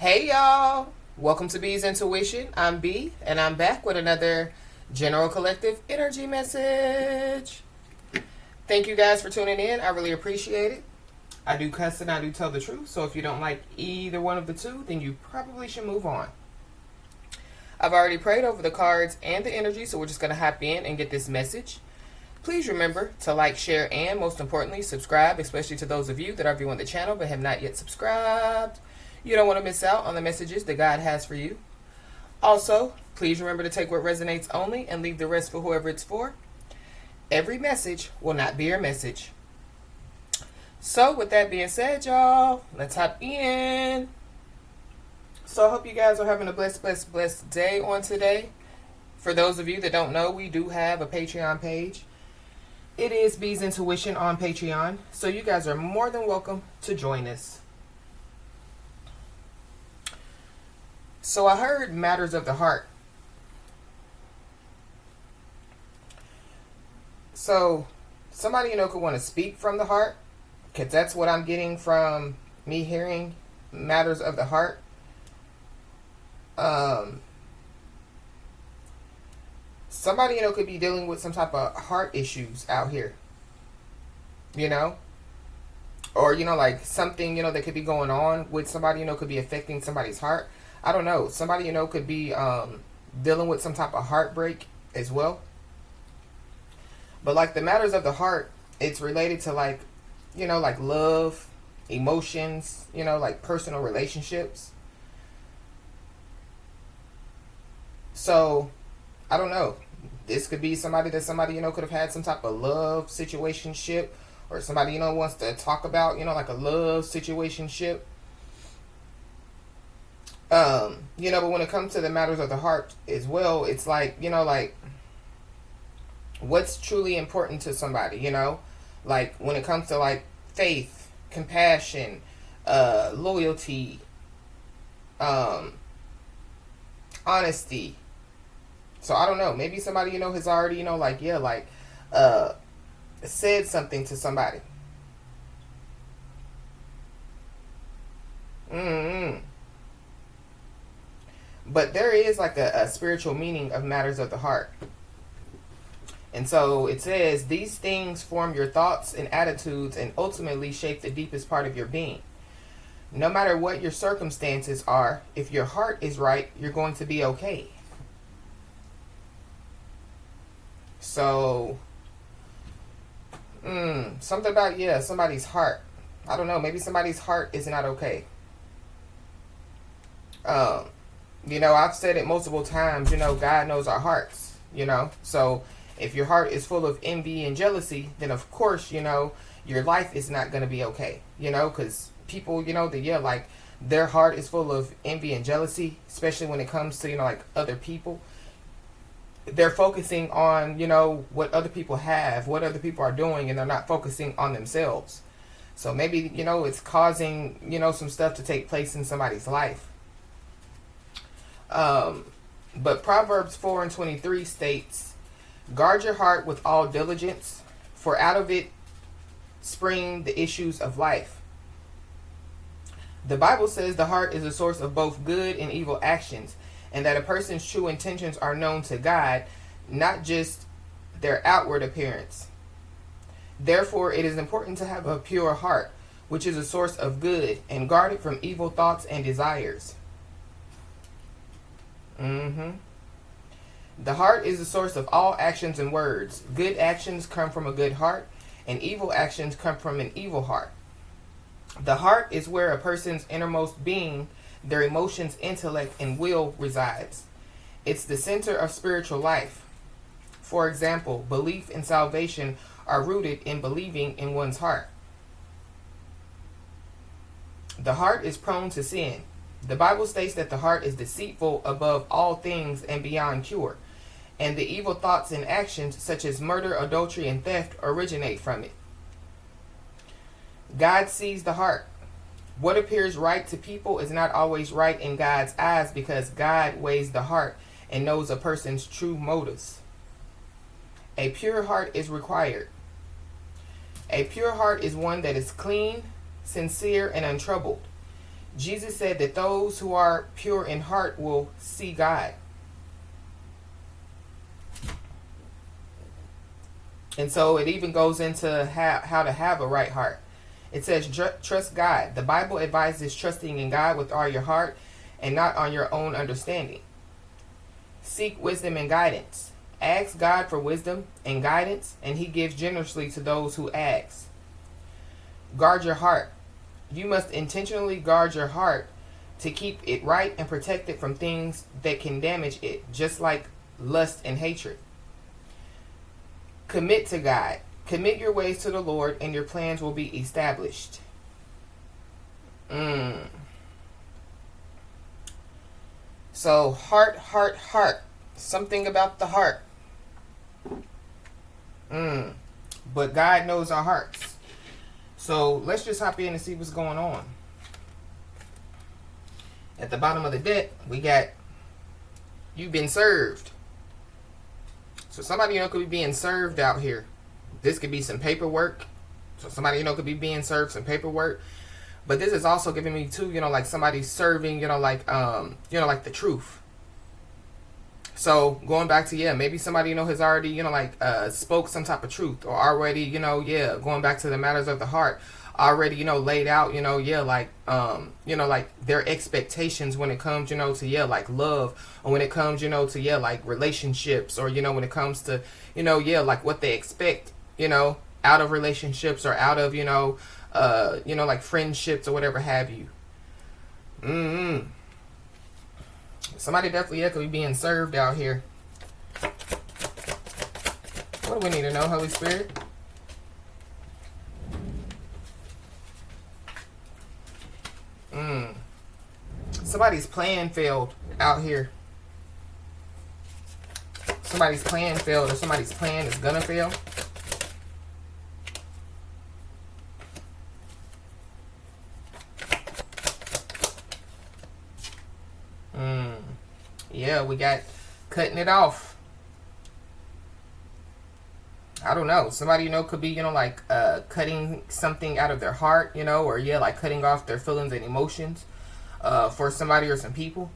Hey y'all, welcome to B's Intuition. I'm B, and I'm back with another General Collective Energy message. Thank you guys for tuning in. I really appreciate it. I do cuss and I do tell the truth, so if you don't like either one of the two, then you probably should move on. I've already prayed over the cards and the energy, so we're just going to hop in and get this message. Please remember to like, share, and most importantly, subscribe, especially to those of you that are viewing the channel but have not yet subscribed. You don't want to miss out on the messages that God has for you. Also, please remember to take what resonates only and leave the rest for whoever it's for. Every message will not be your message. So, with that being said, y'all, let's hop in. So, I hope you guys are having a blessed day on today. For those of you that don't know, we do have a Patreon page. It is B's Intuition on Patreon. So, you guys are more than welcome to join us. So I heard matters of the heart. So somebody could want to speak from the heart, because that's what I'm getting from me hearing matters of the heart. Somebody could be dealing with some type of heart issues out here. Or like something that could be going on with somebody could be affecting somebody's heart. I don't know. Somebody, could be dealing with some type of heartbreak as well. But like the matters of the heart, it's related to like love, emotions, like personal relationships. So, I don't know. This could be somebody that somebody, could have had some type of love situationship. Or somebody, wants to talk about, like a love situationship. But when it comes to the matters of the heart as well, it's like, like what's truly important to somebody, like when it comes to like faith, compassion, loyalty, honesty. So I don't know, maybe somebody, has already, said something to somebody. But there is like a spiritual meaning of matters of the heart. And so it says, these things form your thoughts and attitudes and ultimately shape the deepest part of your being. No matter what your circumstances are, if your heart is right, you're going to be okay. So, something about, somebody's heart. I don't know, maybe somebody's heart is not okay. I've said it multiple times, God knows our hearts, So if your heart is full of envy and jealousy, then of course, your life is not going to be okay, because people, like their heart is full of envy and jealousy, especially when it comes to, like other people. They're focusing on, what other people have, what other people are doing, and they're not focusing on themselves. So maybe, it's causing, some stuff to take place in somebody's life. But Proverbs 4:23 states, guard your heart with all diligence, for out of it spring the issues of life. The Bible says the heart is a source of both good and evil actions, and that a person's true intentions are known to God, not just their outward appearance. Therefore, it is important to have a pure heart, which is a source of good, and guard it from evil thoughts and desires. The heart is the source of all actions and words. Good actions come from a good heart, and evil actions come from an evil heart. The heart is where a person's innermost being, their emotions, intellect, and will resides. It's the center of spiritual life. For example, belief and salvation are rooted in believing in one's heart. The heart is prone to sin. The Bible states that the heart is deceitful above all things and beyond cure, and the evil thoughts and actions such as murder, adultery, and theft originate from it. God sees the heart. What appears right to people is not always right in God's eyes, because God weighs the heart and knows a person's true motives. A pure heart is required. A pure heart is one that is clean, sincere, and untroubled. Jesus said that those who are pure in heart will see God. And so it even goes into how to have a right heart. It says, trust God. The Bible advises trusting in God with all your heart and not on your own understanding. Seek wisdom and guidance. Ask God for wisdom and guidance, and He gives generously to those who ask. Guard your heart. You must intentionally guard your heart to keep it right and protect it from things that can damage it, just like lust and hatred. Commit to God. Commit your ways to the Lord, and your plans will be established. So, heart, heart, heart. Something about the heart. But God knows our hearts. So, let's just hop in and see what's going on. At the bottom of the deck, we got, you've been served. So somebody, could be being served out here. This could be some paperwork. So somebody, could be being served some paperwork. But this is also giving me too, like somebody serving, like the truth. So going back to, maybe somebody, has already, spoke some type of truth, or already, going back to the matters of the heart, already, laid out, like their expectations when it comes, to, like love, or when it comes, to, like relationships, or, when it comes to, like what they expect, out of relationships, or out of, like friendships or whatever have you. Somebody definitely could be being served out here. What do we need to know, Holy Spirit? Somebody's plan failed out here. Somebody's plan failed, or somebody's plan is gonna fail. Yeah, we got cutting it off. I don't know. Somebody, could be, like cutting something out of their heart, or like cutting off their feelings and emotions for somebody or some people.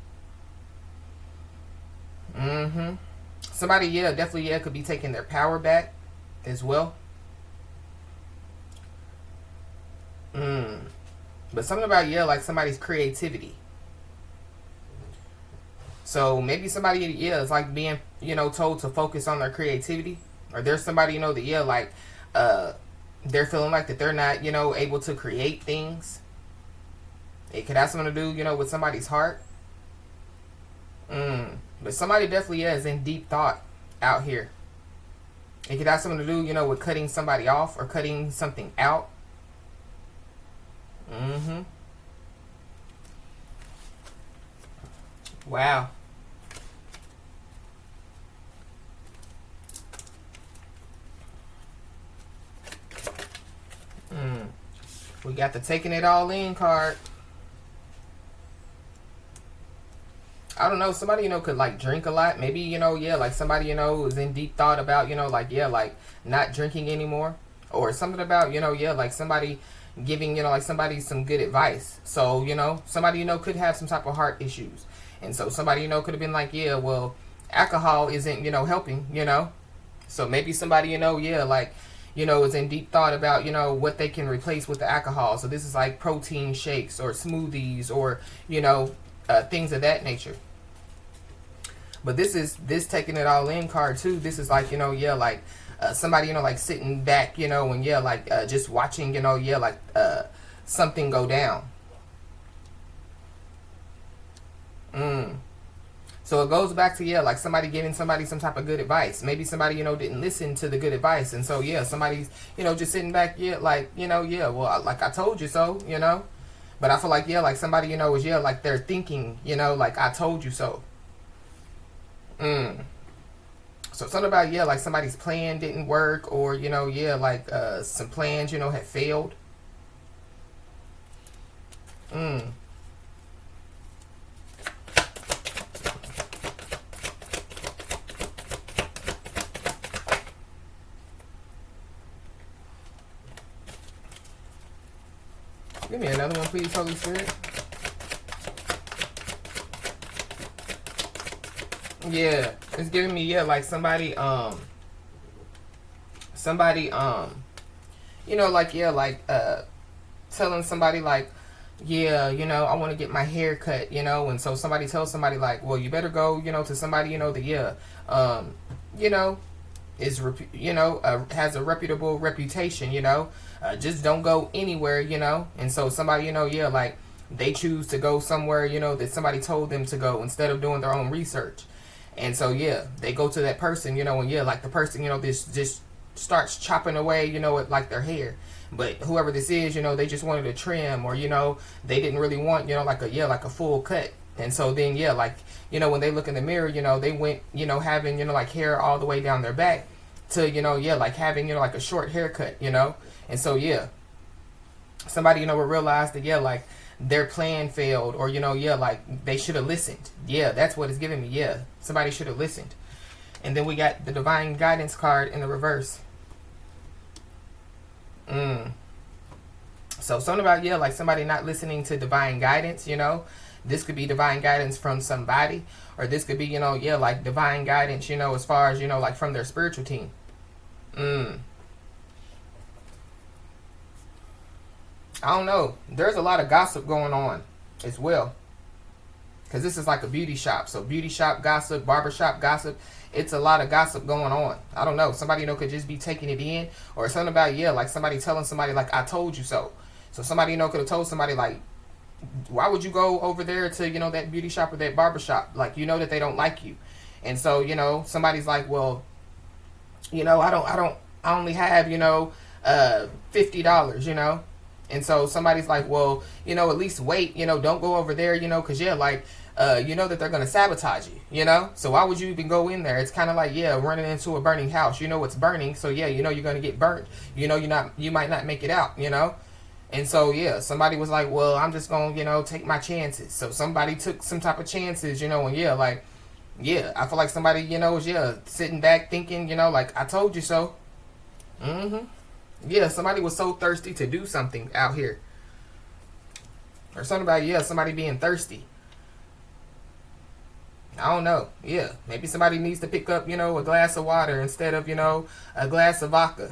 Somebody, definitely, could be taking their power back as well. But something about, like somebody's creativity. So maybe somebody, is like being, told to focus on their creativity. Or there's somebody, that, like, they're feeling like that they're not, able to create things. It could have something to do, with somebody's heart. But somebody definitely is in deep thought out here. It could have something to do, with cutting somebody off or cutting something out. Wow. We got the taking it all in card. I don't know. Somebody, could like drink a lot. Maybe, like somebody, is in deep thought about, like not drinking anymore. Or something about, like somebody giving, like somebody some good advice. So, somebody, could have some type of heart issues. And so somebody, could have been like, well, alcohol isn't, helping, So maybe somebody, like, is in deep thought about, what they can replace with the alcohol. So this is like protein shakes or smoothies or, things of that nature. But this taking it all in card too. This is like, like somebody, like sitting back, and like just watching, like something go down. So it goes back to, like somebody giving somebody some type of good advice. Maybe somebody, didn't listen to the good advice. And so, somebody's, just sitting back, like, well, like I told you so, But I feel like, like somebody, is, like they're thinking, like I told you so. So something about, like somebody's plan didn't work, or, like some plans, had failed. Give me another one, please, Holy Spirit. Yeah, it's giving me, yeah, like somebody, you know, like, yeah, like, telling somebody, like, yeah, you know, I want to get my hair cut, you know, and so somebody tells somebody, like, well, you better go, you know, to somebody, you know, that, yeah, you know, you know, has a reputable reputation, you know, just don't go anywhere, you know, and so somebody, you know, yeah, like, they choose to go somewhere, you know, that somebody told them to go instead of doing their own research. And so, yeah, they go to that person, you know, and yeah, like the person, you know, this just starts chopping away, you know, at like their hair. But whoever this is, you know, they just wanted to trim, or, you know, they didn't really want, you know, like like a full cut. And so then, yeah, like, you know, when they look in the mirror, you know, they went, you know, having, you know, like hair all the way down their back to, you know, yeah, like having, you know, like a short haircut, you know. And so, yeah, somebody, you know, would realize that, yeah, like their plan failed, or, you know, yeah, like they should have listened. Yeah, that's what it's giving me. Yeah, somebody should have listened. And then we got the divine guidance card in the reverse. So something about, yeah, like somebody not listening to divine guidance, you know. This could be divine guidance from somebody, or this could be, you know, yeah, like divine guidance, you know, as far as, you know, like from their spiritual team. I don't know. There's a lot of gossip going on as well. Because this is like a beauty shop. So beauty shop gossip, barbershop gossip. It's a lot of gossip going on. I don't know. Somebody, you know, could just be taking it in. Or something about, yeah, like somebody telling somebody, like, I told you so. So somebody, you know, could have told somebody, like, why would you go over there to, you know, that beauty shop or that barbershop? Like, you know that they don't like you. And so, you know, somebody's like, well, you know, I only have, you know, $50, you know. And so somebody's like, well, you know, at least wait, you know, don't go over there, you know, because, yeah, like, you know that they're going to sabotage you, you know? So why would you even go in there? It's kind of like, yeah, running into a burning house. You know it's burning, so, yeah, you know you're going to get burnt. You know you might not make it out, you know? And so, yeah, somebody was like, well, I'm just going to, you know, take my chances. So somebody took some type of chances, you know, and, yeah, like, yeah, I feel like somebody, you know, is, yeah, sitting back thinking, you know, like, I told you so. Yeah, somebody was so thirsty to do something out here. Or something about, yeah, somebody being thirsty. I don't know. Yeah, maybe somebody needs to pick up, you know, a glass of water instead of, you know, a glass of vodka.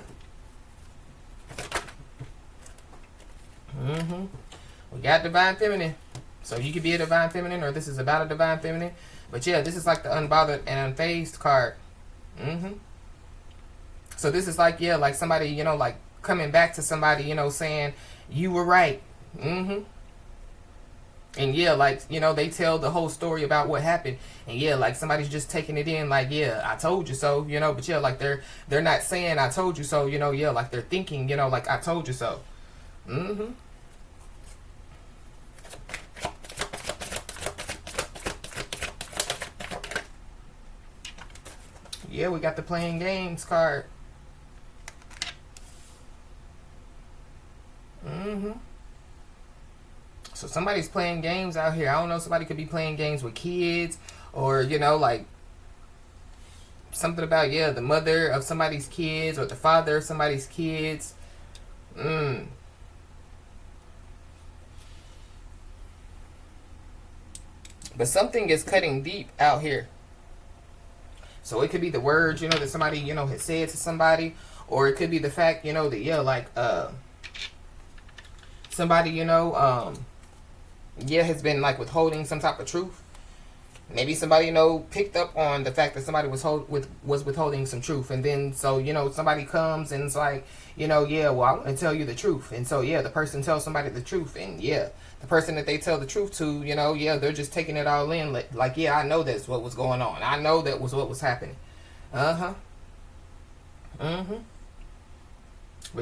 We got divine feminine. So you could be a divine feminine, or this is about a divine feminine. But yeah, this is like the unbothered and unfazed card. So this is like, yeah, like somebody, you know, like coming back to somebody, you know, saying, you were right. And yeah, like, you know, they tell the whole story about what happened. And yeah, like somebody's just taking it in like, yeah, I told you so, you know. But yeah, like they're not saying I told you so, you know. Yeah, like they're thinking, you know, like I told you so. Yeah, we got the playing games card. So somebody's playing games out here. I don't know, somebody could be playing games with kids, or, you know, like something about, yeah, the mother of somebody's kids or the father of somebody's kids. But something is cutting deep out here. So it could be the words, you know, that somebody, you know, has said to somebody, or it could be the fact, you know, that, yeah, like somebody, you know, yeah, has been like withholding some type of truth. Maybe somebody, you know, picked up on the fact that somebody was withholding some truth, and then so, you know, somebody comes and it's like, you know, yeah, well, I want to tell you the truth. And so, yeah, the person tells somebody the truth, and yeah, the person that they tell the truth to, you know, yeah, they're just taking it all in, like, yeah, I know that's what was going on. I know that was what was happening. But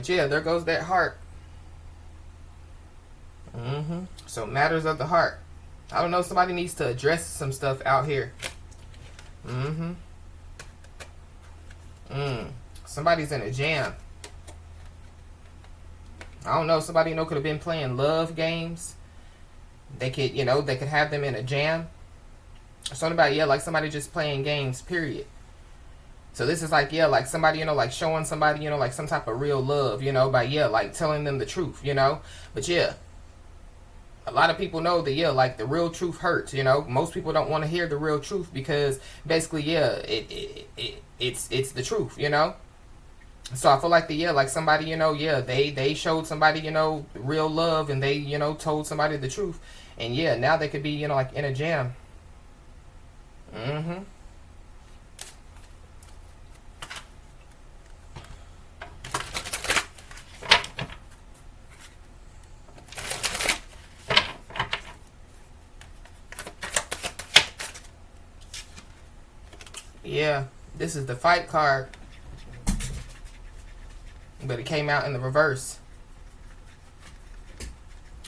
yeah, there goes that heart. So matters of the heart. I don't know, somebody needs to address some stuff out here. Somebody's in a jam. I don't know, somebody, you know, could have been playing love games. They could, you know, they could have them in a jam. Something about, yeah, like somebody just playing games, period. So this is like, yeah, like somebody, you know, like showing somebody, you know, like some type of real love, you know, by, yeah, like telling them the truth, you know. But yeah, a lot of people know that, yeah, like the real truth hurts. You know, most people don't want to hear the real truth because basically, yeah, it's the truth. You know. So I feel like the, yeah, like somebody, you know, yeah, they showed somebody, you know, real love, and they, you know, told somebody the truth, and yeah, now they could be, you know, like in a jam. Mm-hmm. Yeah, this is the fight card, but it came out in the reverse.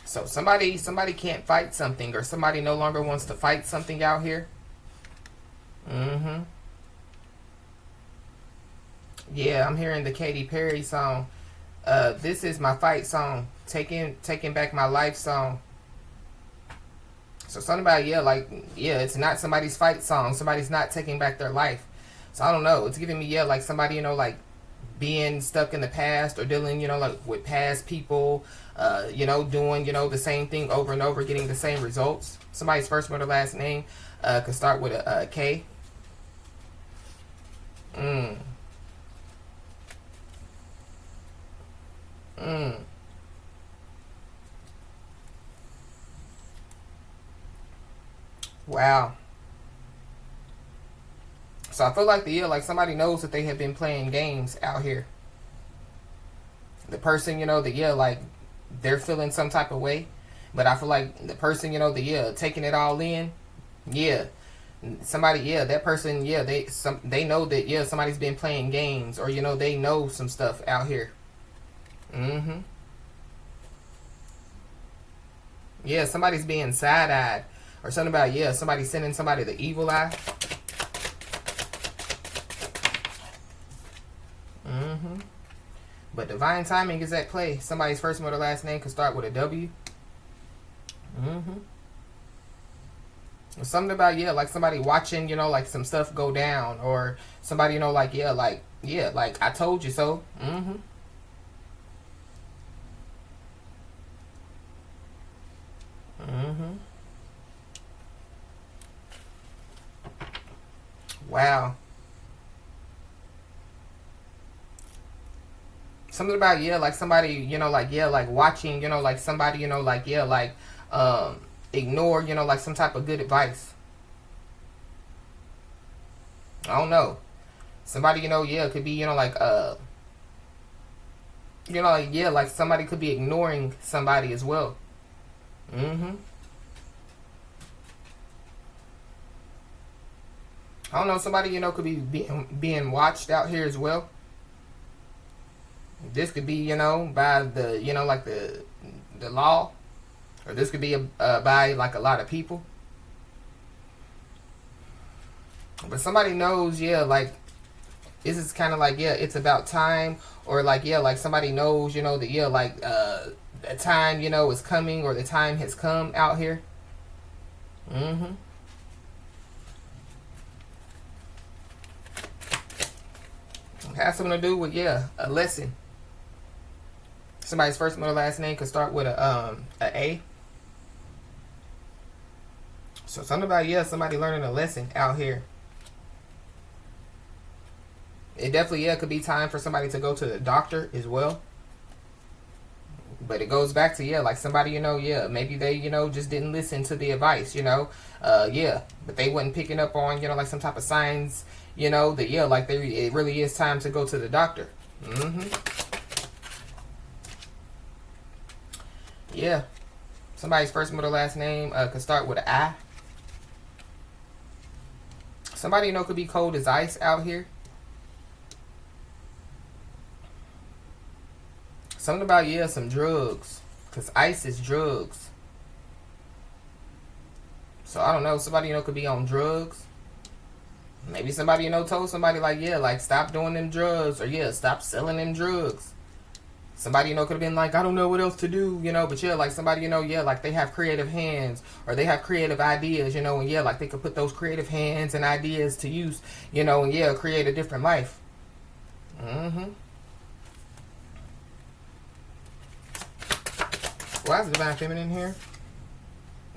So somebody can't fight something, or somebody no longer wants to fight something out here. Mm-hmm. Yeah, I'm hearing the Katy Perry song. This is my fight song. Taking back my life song. So something about, yeah, like, yeah, it's not somebody's fight song. Somebody's not taking back their life. So I don't know. It's giving me, yeah, like somebody, you know, like being stuck in the past, or dealing, you know, like with past people, you know, doing, you know, the same thing over and over, getting the same results. Somebody's first word or last name could start with a K. Mm. Mm. Wow. So I feel like the, yeah, like somebody knows that they have been playing games out here. The person, you know, the, yeah, like they're feeling some type of way, but I feel like the person, you know, the, yeah, taking it all in, yeah, somebody, yeah, that person, yeah, they know that, yeah, somebody's been playing games, or, you know, they know some stuff out here. Mm-hmm. Yeah, somebody's being side-eyed, or something about, yeah, somebody sending somebody the evil eye. Mm-hmm. But divine timing is at play. Somebody's first or last name could start with a W. Mm-hmm. Something about, yeah, like somebody watching, you know, like some stuff go down, or somebody, you know, like, yeah, like I told you so. Mm-hmm. Mm-hmm. Wow. Something about, yeah, like somebody, you know, like, yeah, like watching, you know, like somebody, you know, like, yeah, like um ignore, you know, like some type of good advice. I don't know. Somebody, you know, yeah, could be, you know, like you know, like, yeah, like somebody could be ignoring somebody as well. Mm-hmm. I don't know. Somebody, you know, could be being watched out here as well. This could be, you know, by the, you know, like the law, or this could be by like a lot of people. But somebody knows, yeah, like this is kind of like, yeah, it's about time, or like, yeah, like somebody knows, you know, that, yeah, like the time, you know, is coming, or the time has come out here. Mm-hmm. It has something to do with, yeah, a lesson. Somebody's first, middle, last name could start with a A. So something about, yeah, somebody learning a lesson out here. It definitely, yeah, could be time for somebody to go to the doctor as well. But it goes back to, yeah, like somebody, you know, yeah, maybe they, you know, just didn't listen to the advice, you know, yeah, but they wasn't picking up on, you know, like some type of signs, you know, that, yeah, like it really is time to go to the doctor. Mm-hmm. Yeah. Somebody's first, middle, last name could start with an I. Somebody, you know, could be cold as ice out here. Something about, yeah, some drugs. Because ice is drugs. So I don't know. Somebody, you know, could be on drugs. Maybe somebody, you know, told somebody like, yeah, like stop doing them drugs, or yeah, stop selling them drugs. Somebody, you know, could have been like, I don't know what else to do, you know, but yeah, like somebody, you know, yeah, like they have creative hands, or they have creative ideas, you know, and yeah, like they could put those creative hands and ideas to use, you know, and yeah, create a different life. Mm-hmm. Why is Divine Feminine here?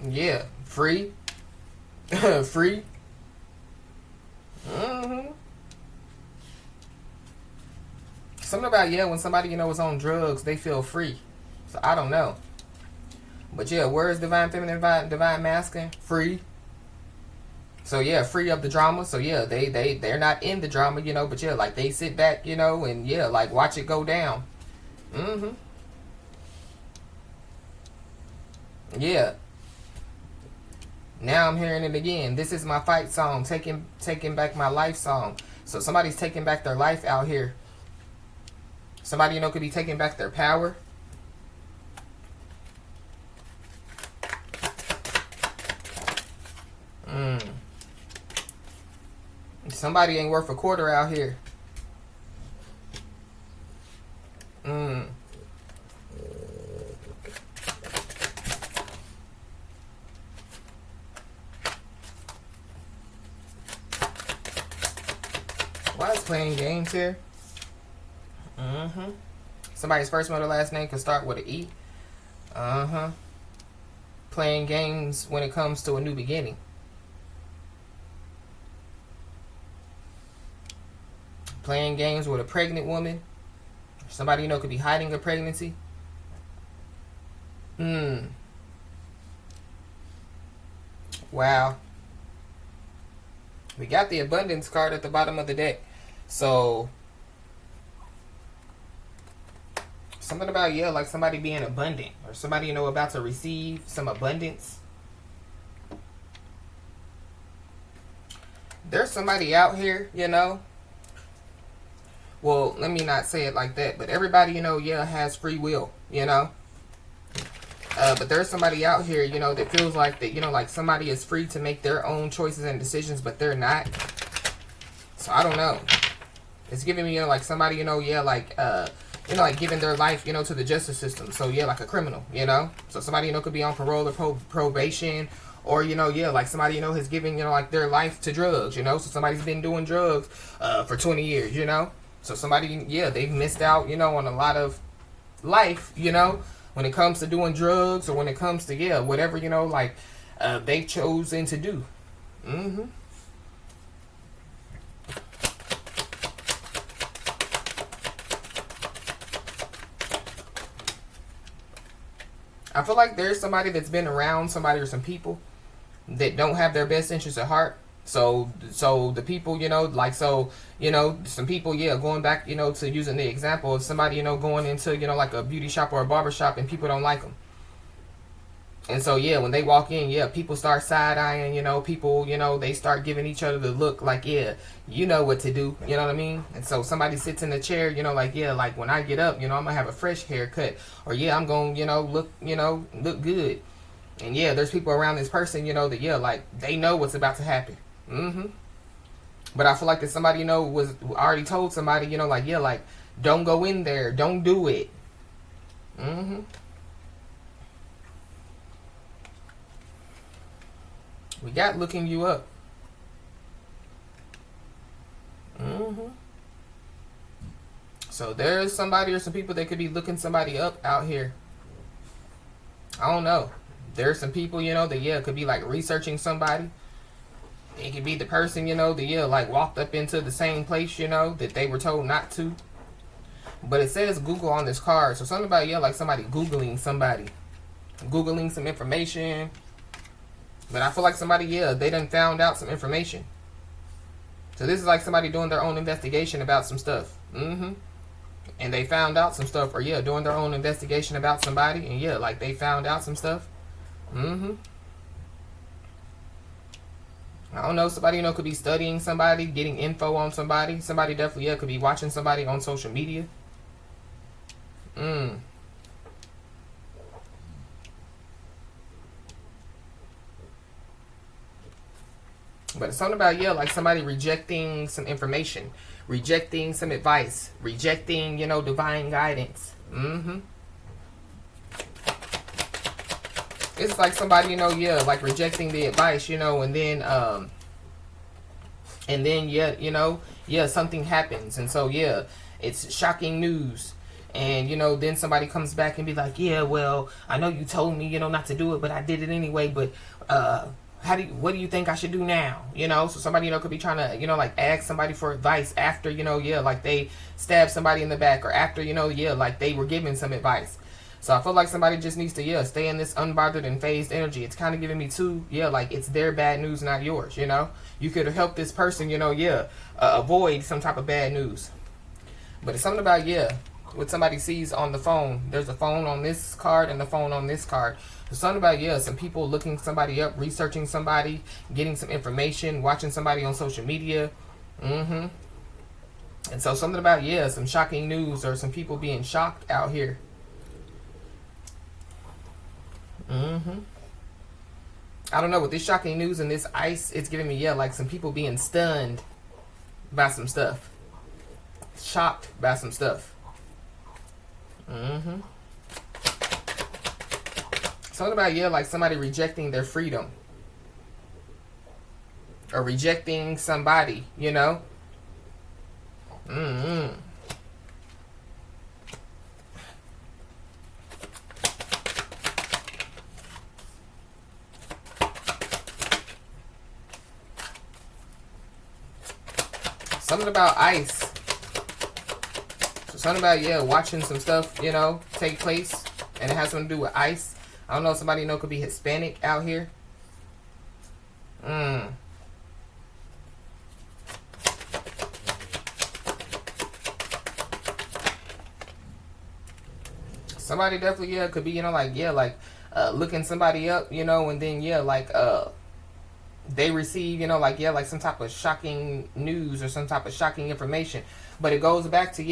Yeah, free. Free. Mm-hmm. Something about, yeah, when somebody, is on drugs, they feel free. So I don't know. But yeah, where is divine feminine, divine masculine? Free. So yeah, free of the drama. So yeah, they're not in the drama, but yeah, like they sit back, and yeah, like watch it go down. Mm-hmm. Yeah. Now I'm hearing it again. This is my fight song, taking back my life song. So somebody's taking back their life out here. Somebody, could be taking back their power. Somebody ain't worth a quarter out here. Why is playing games here? Somebody's first, middle, last name can start with an E. Playing games when it comes to a new beginning. Playing games with a pregnant woman. Somebody could be hiding a pregnancy. Wow. We got the abundance card at the bottom of the deck. So something about, yeah, like somebody being abundant, or somebody, about to receive some abundance. There's somebody out here, well, let me not say it like that, but everybody, yeah, has free will, but there's somebody out here, that feels like that, like somebody is free to make their own choices and decisions, but they're not. So I don't know. It's giving me, like somebody, yeah, like, like giving their life, to the justice system. So yeah, like a criminal, So somebody, could be on parole or probation, or, yeah, like somebody, has given, like their life to drugs, So somebody's been doing drugs for 20 years, So somebody, yeah, they've missed out, on a lot of life, when it comes to doing drugs, or when it comes to, yeah, whatever, like they've chosen to do. I feel like there's somebody that's been around somebody or some people that don't have their best interests at heart. So the people, like, so, some people, yeah, going back, to using the example of somebody, going into, like a beauty shop or a barber shop, and people don't like them. And so, yeah, when they walk in, yeah, people start side-eyeing, people, they start giving each other the look like, yeah, you know what to do, you know what I mean? And so somebody sits in the chair, like, yeah, like when I get up, I'm going to have a fresh haircut, or yeah, I'm going to, look good. And yeah, there's people around this person, that, yeah, like they know what's about to happen. But I feel like that somebody, was already told somebody, like, yeah, like, don't go in there, don't do it. We got looking you up. So there's somebody or some people that could be looking somebody up out here. I don't know. There's some people, that, yeah, could be like researching somebody. It could be the person, that, yeah, like walked up into the same place, that they were told not to. But it says Google on this card. So something about, yeah, like somebody Googling somebody. Googling some information. But I feel like somebody, yeah, they done found out some information. So this is like somebody doing their own investigation about some stuff. And they found out some stuff. Or, yeah, doing their own investigation about somebody. And, yeah, like they found out some stuff. I don't know. Somebody, could be studying somebody, getting info on somebody. Somebody definitely, yeah, could be watching somebody on social media. But it's something about, yeah, like somebody rejecting some information, rejecting some advice, rejecting, divine guidance. It's like somebody, yeah, like rejecting the advice, and then, yeah, yeah, something happens. And so, yeah, it's shocking news. And, then somebody comes back and be like, yeah, well, I know you told me, not to do it, but I did it anyway. But what do you think I should do now? So somebody, could be trying to, like ask somebody for advice after, like they stabbed somebody in the back, or after, like they were giving some advice. So I feel like somebody just needs to, stay in this unbothered and phased energy. It's kind of giving me too, like it's their bad news, not yours, You could help this person, avoid some type of bad news. But it's something about, what somebody sees on the phone. There's a phone on this card and the phone on this card. There's something about, some people looking somebody up, researching somebody, getting some information, watching somebody on social media. And so something about, some shocking news, or some people being shocked out here. I don't know, with this shocking news and this ice, it's giving me, like some people being stunned by some stuff. Shocked by some stuff. Something about, like somebody rejecting their freedom. Or rejecting somebody, Something about ice. So something about, watching some stuff, take place. And it has something to do with ice. I don't know if somebody could be Hispanic out here. Somebody definitely, could be, looking somebody up, and then, they receive, like some type of shocking news or some type of shocking information. But it goes back to,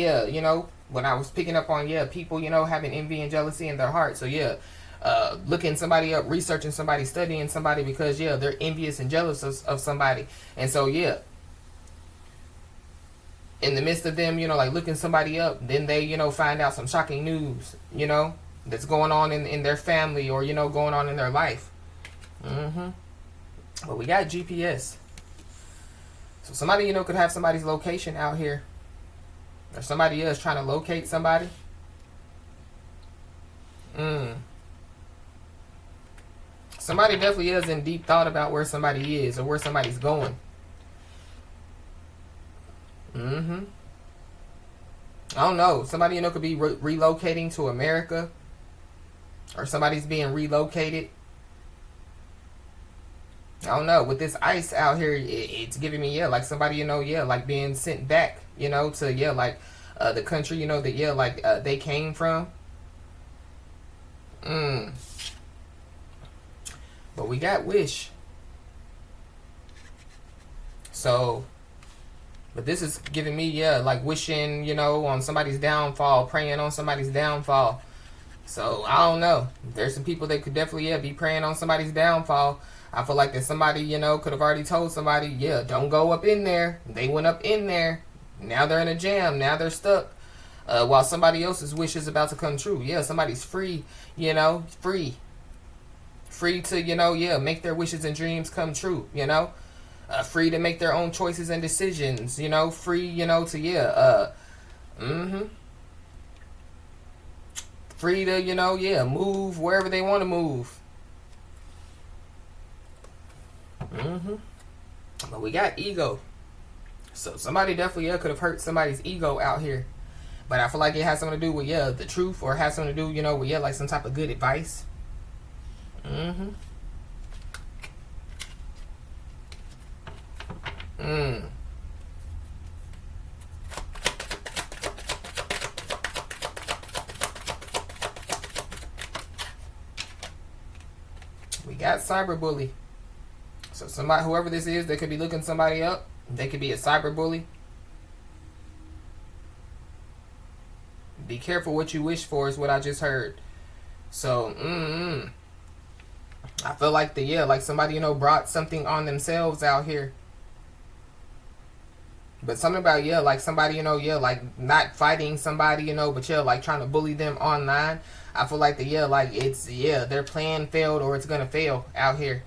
when I was picking up on, people, having envy and jealousy in their heart. So, looking somebody up, researching somebody, studying somebody because, they're envious and jealous of somebody. And so, in the midst of them, like looking somebody up, then they, find out some shocking news, that's going on in their family or, going on in their life. But we got GPS. So somebody, could have somebody's location out here. Or somebody else trying to locate somebody. Somebody definitely is in deep thought about where somebody is or where somebody's going. I don't know. Somebody, could be relocating to America. Or somebody's being relocated. I don't know. With this ice out here, it's giving me, like somebody, like being sent back, to, like the country, that, they came from. But we got wish. So, but this is giving me, like wishing, on somebody's downfall, praying on somebody's downfall. So, I don't know. There's some people that could definitely, be praying on somebody's downfall. I feel like that somebody, could have already told somebody, don't go up in there. They went up in there. Now they're in a jam. Now they're stuck. While somebody else's wish is about to come true. Somebody's free, free. Free to, make their wishes and dreams come true, free to make their own choices and decisions, free, to, free to, move wherever they want to move. But we got ego. So somebody definitely could have hurt somebody's ego out here. But I feel like it has something to do with, the truth, or it has something to do, with, like some type of good advice. We got cyberbully. So somebody, whoever this is, they could be looking somebody up. They could be a cyberbully. Be careful what you wish for is what I just heard. So, I feel like like somebody, brought something on themselves out here. But something about, like somebody, like not fighting somebody, but like trying to bully them online. I feel like like it's, their plan failed or it's gonna fail out here.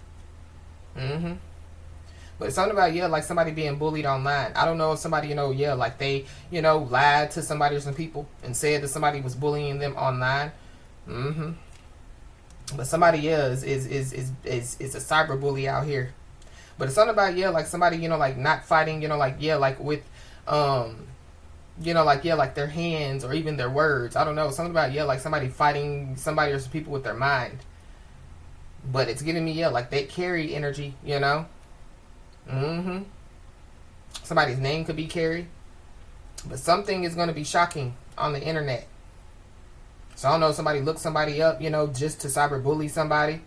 But something about, yeah, like somebody being bullied online. I don't know if somebody, yeah, like they, lied to somebody or some people and said that somebody was bullying them online. Mm-hmm. But somebody, yeah, is a cyber bully out here. But it's something about, yeah, like somebody, like not fighting, like, yeah, like with, like, yeah, like their hands or even their words. I don't know. Something about, yeah, like somebody fighting somebody or some people with their mind. But it's giving me, yeah, like that carry energy, Mm-hmm. Somebody's name could be Carrie. But something is going to be shocking on the internet. So I don't know, somebody looked somebody up, just to cyberbully somebody.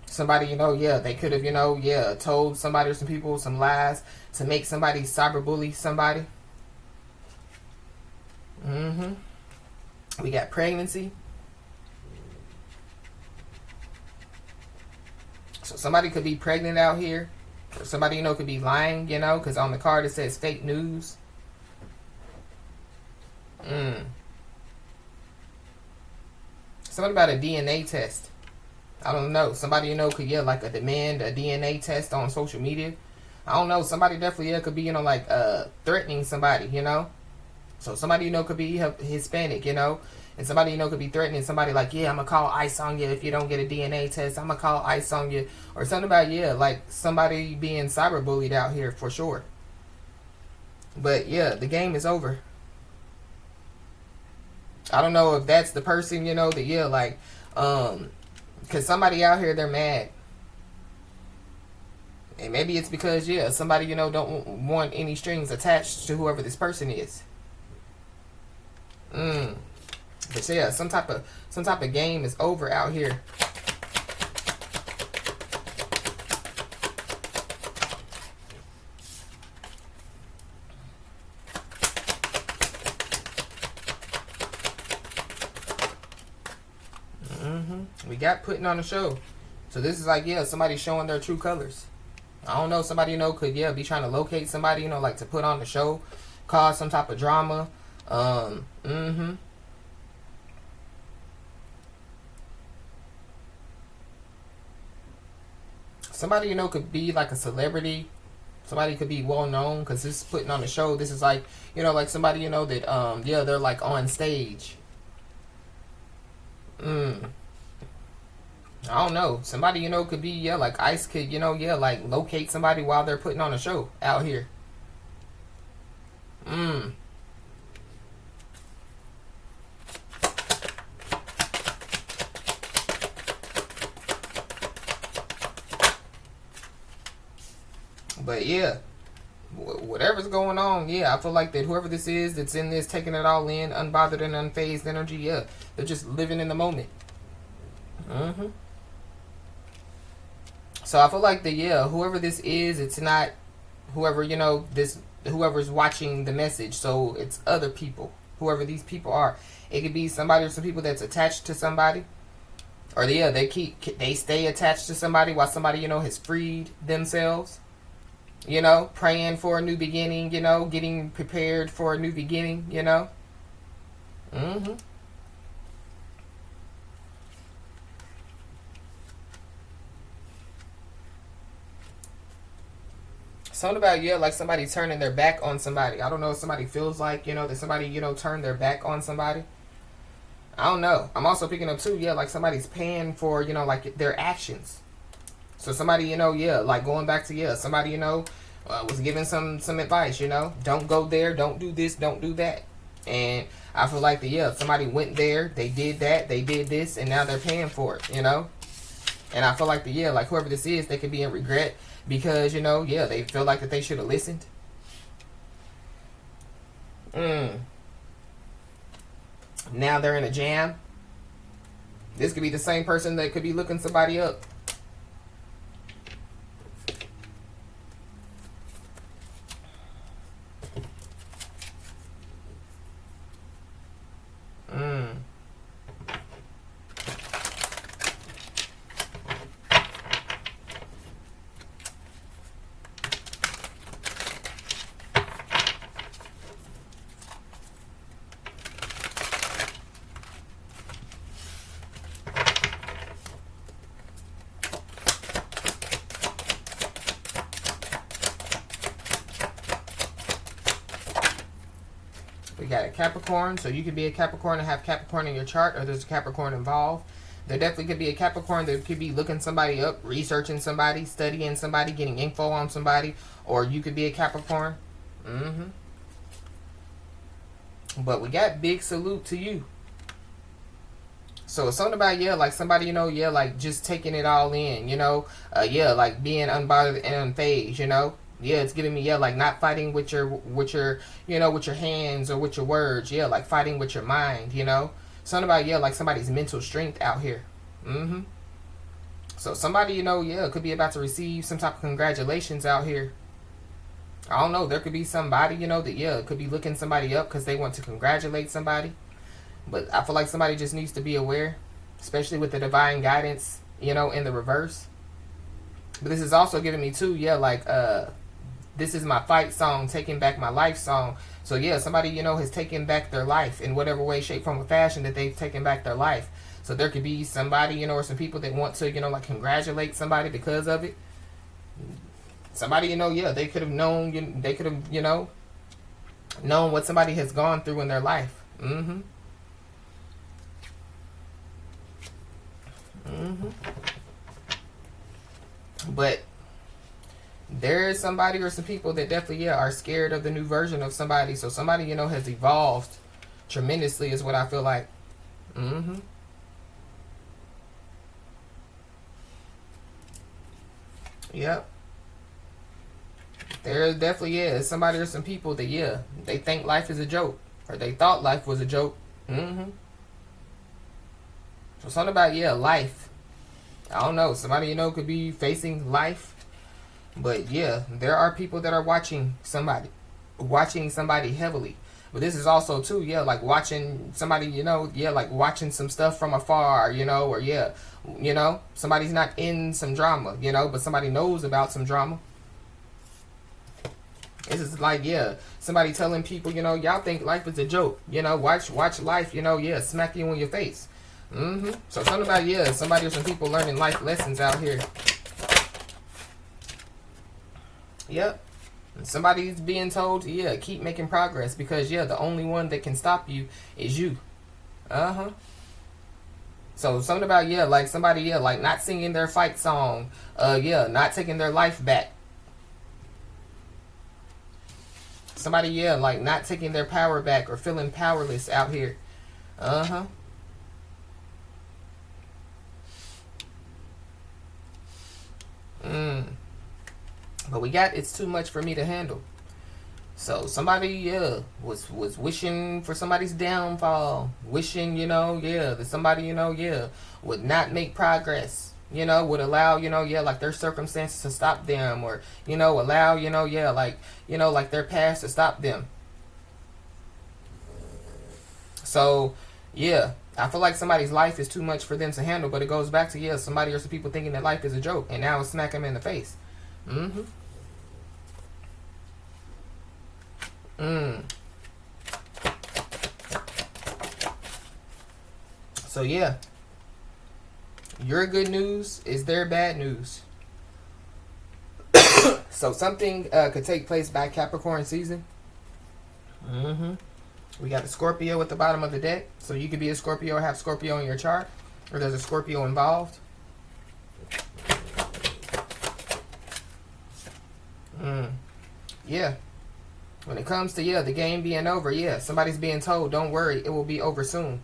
Somebody, yeah, they could have, yeah, told somebody or some people some lies to make somebody cyberbully somebody. Mm-hmm. We got pregnancy. So somebody could be pregnant out here. Or somebody, could be lying, because on the card it says fake news. Something about a DNA test. I don't know. Somebody, could, yeah, like demand a DNA test on social media. I don't know. Somebody definitely, yeah, could be, like, threatening somebody, So somebody, could be Hispanic, and somebody, could be threatening somebody like, yeah, I'm going to call ICE on you if you don't get a DNA test. I'm going to call ICE on you. Or something about, yeah, like somebody being cyberbullied out here for sure. But, yeah, the game is over. I don't know if that's the person, that, yeah, like, because somebody out here, they're mad. And maybe it's because, yeah, somebody, don't want any strings attached to whoever this person is. But yeah, some type of game is over out here. We got putting on a show. So this is like, yeah, somebody showing their true colors. I don't know, somebody, could, yeah, be trying to locate somebody, like to put on the show, cause some type of drama. Somebody, could be like a celebrity. Somebody could be well known because this is putting on the show. This is like, like somebody, that, yeah, they're like on stage. I don't know. Somebody, could be, yeah, like ICE could, yeah, like locate somebody while they're putting on a show out here. But yeah, whatever's going on, yeah, I feel like that whoever this is that's in this, taking it all in, unbothered and unfazed energy, yeah, they're just living in the moment. So I feel like that, yeah, whoever this is, it's not whoever, whoever's watching the message. So it's other people, whoever these people are. It could be somebody or some people that's attached to somebody. Or yeah, they stay attached to somebody while somebody, has freed themselves. Praying for a new beginning, getting prepared for a new beginning, Something about, yeah, like somebody turning their back on somebody. I don't know if somebody feels like, that somebody, turned their back on somebody. I don't know. I'm also picking up too, yeah, like somebody's paying for, like their actions. So somebody, yeah, like going back to, yeah, somebody, was giving some advice, don't go there, don't do this, don't do that. And I feel like yeah, somebody went there, they did that, they did this, and now they're paying for it, And I feel like yeah, like whoever this is, they could be in regret because, yeah, they feel like that they should have listened. Now they're in a jam. This could be the same person that could be looking somebody up. We got a Capricorn, so you could be a Capricorn and have Capricorn in your chart, or there's a Capricorn involved. There definitely could be a Capricorn that could be looking somebody up, researching somebody, studying somebody, getting info on somebody, or you could be a Capricorn. But we got big salute to you. So it's something about, yeah, like somebody, you know, yeah, like just taking it all in, you know, yeah, like being unbothered and unfazed, you know. Yeah, it's giving me, yeah, like not fighting with your, you know, with your hands or with your words. Yeah, like fighting with your mind, you know. Something about, yeah, like somebody's mental strength out here. So somebody, you know, yeah, could be about to receive some type of congratulations out here. I don't know. There could be somebody, you know, that, yeah, could be looking somebody up because they want to congratulate somebody. But I feel like somebody just needs to be aware, especially with the divine guidance, you know, in the reverse. But this is also giving me too, yeah, like, this is my fight song, taking back my life song. So yeah, somebody, you know, has taken back their life in whatever way, shape, form, or fashion that they've taken back their life. So there could be somebody, you know, or some people that want to, you know, like congratulate somebody because of it. Somebody, you know, yeah, they could have known, they could have, you know, known what somebody has gone through in their life. But there's somebody or some people that definitely, yeah, are scared of the new version of somebody. So somebody, you know, has evolved tremendously is what I feel like. Yep. There definitely is somebody or some people that, yeah, they think life is a joke. Or they thought life was a joke. So something about, yeah, life. I don't know. Somebody, you know, could be facing life. But yeah, there are people that are watching somebody heavily. But this is also too, yeah, like watching somebody, you know, yeah, like watching some stuff from afar, you know, or yeah, you know, somebody's not in some drama, you know, but somebody knows about some drama. This is like, yeah, somebody telling people, you know, y'all think life is a joke, you know, watch life, you know, yeah, smack you in your face. So something about, yeah, somebody or some people learning life lessons out here. Yep. And somebody's being told, yeah, keep making progress because, yeah, the only one that can stop you is you. So something about, yeah, like somebody, yeah, like not singing their fight song. Yeah, not taking their life back. Somebody, yeah, like not taking their power back or feeling powerless out here. But we got, it's too much for me to handle. So somebody, yeah, was wishing for somebody's downfall. Wishing, you know, yeah, that somebody, you know, yeah, would not make progress. You know, would allow, you know, yeah, like their circumstances to stop them. Or, you know, allow, you know, yeah, like, you know, like their past to stop them. So, yeah, I feel like somebody's life is too much for them to handle. But it goes back to, yeah, somebody or some people thinking that life is a joke. And now it's smack them in the face. So yeah, your good news is their bad news. So something could take place by Capricorn season. We got a Scorpio at the bottom of the deck. So you could be a Scorpio or have Scorpio in your chart. Or there's a Scorpio involved. Yeah. When it comes to, yeah, the game being over, yeah, somebody's being told, don't worry, it will be over soon.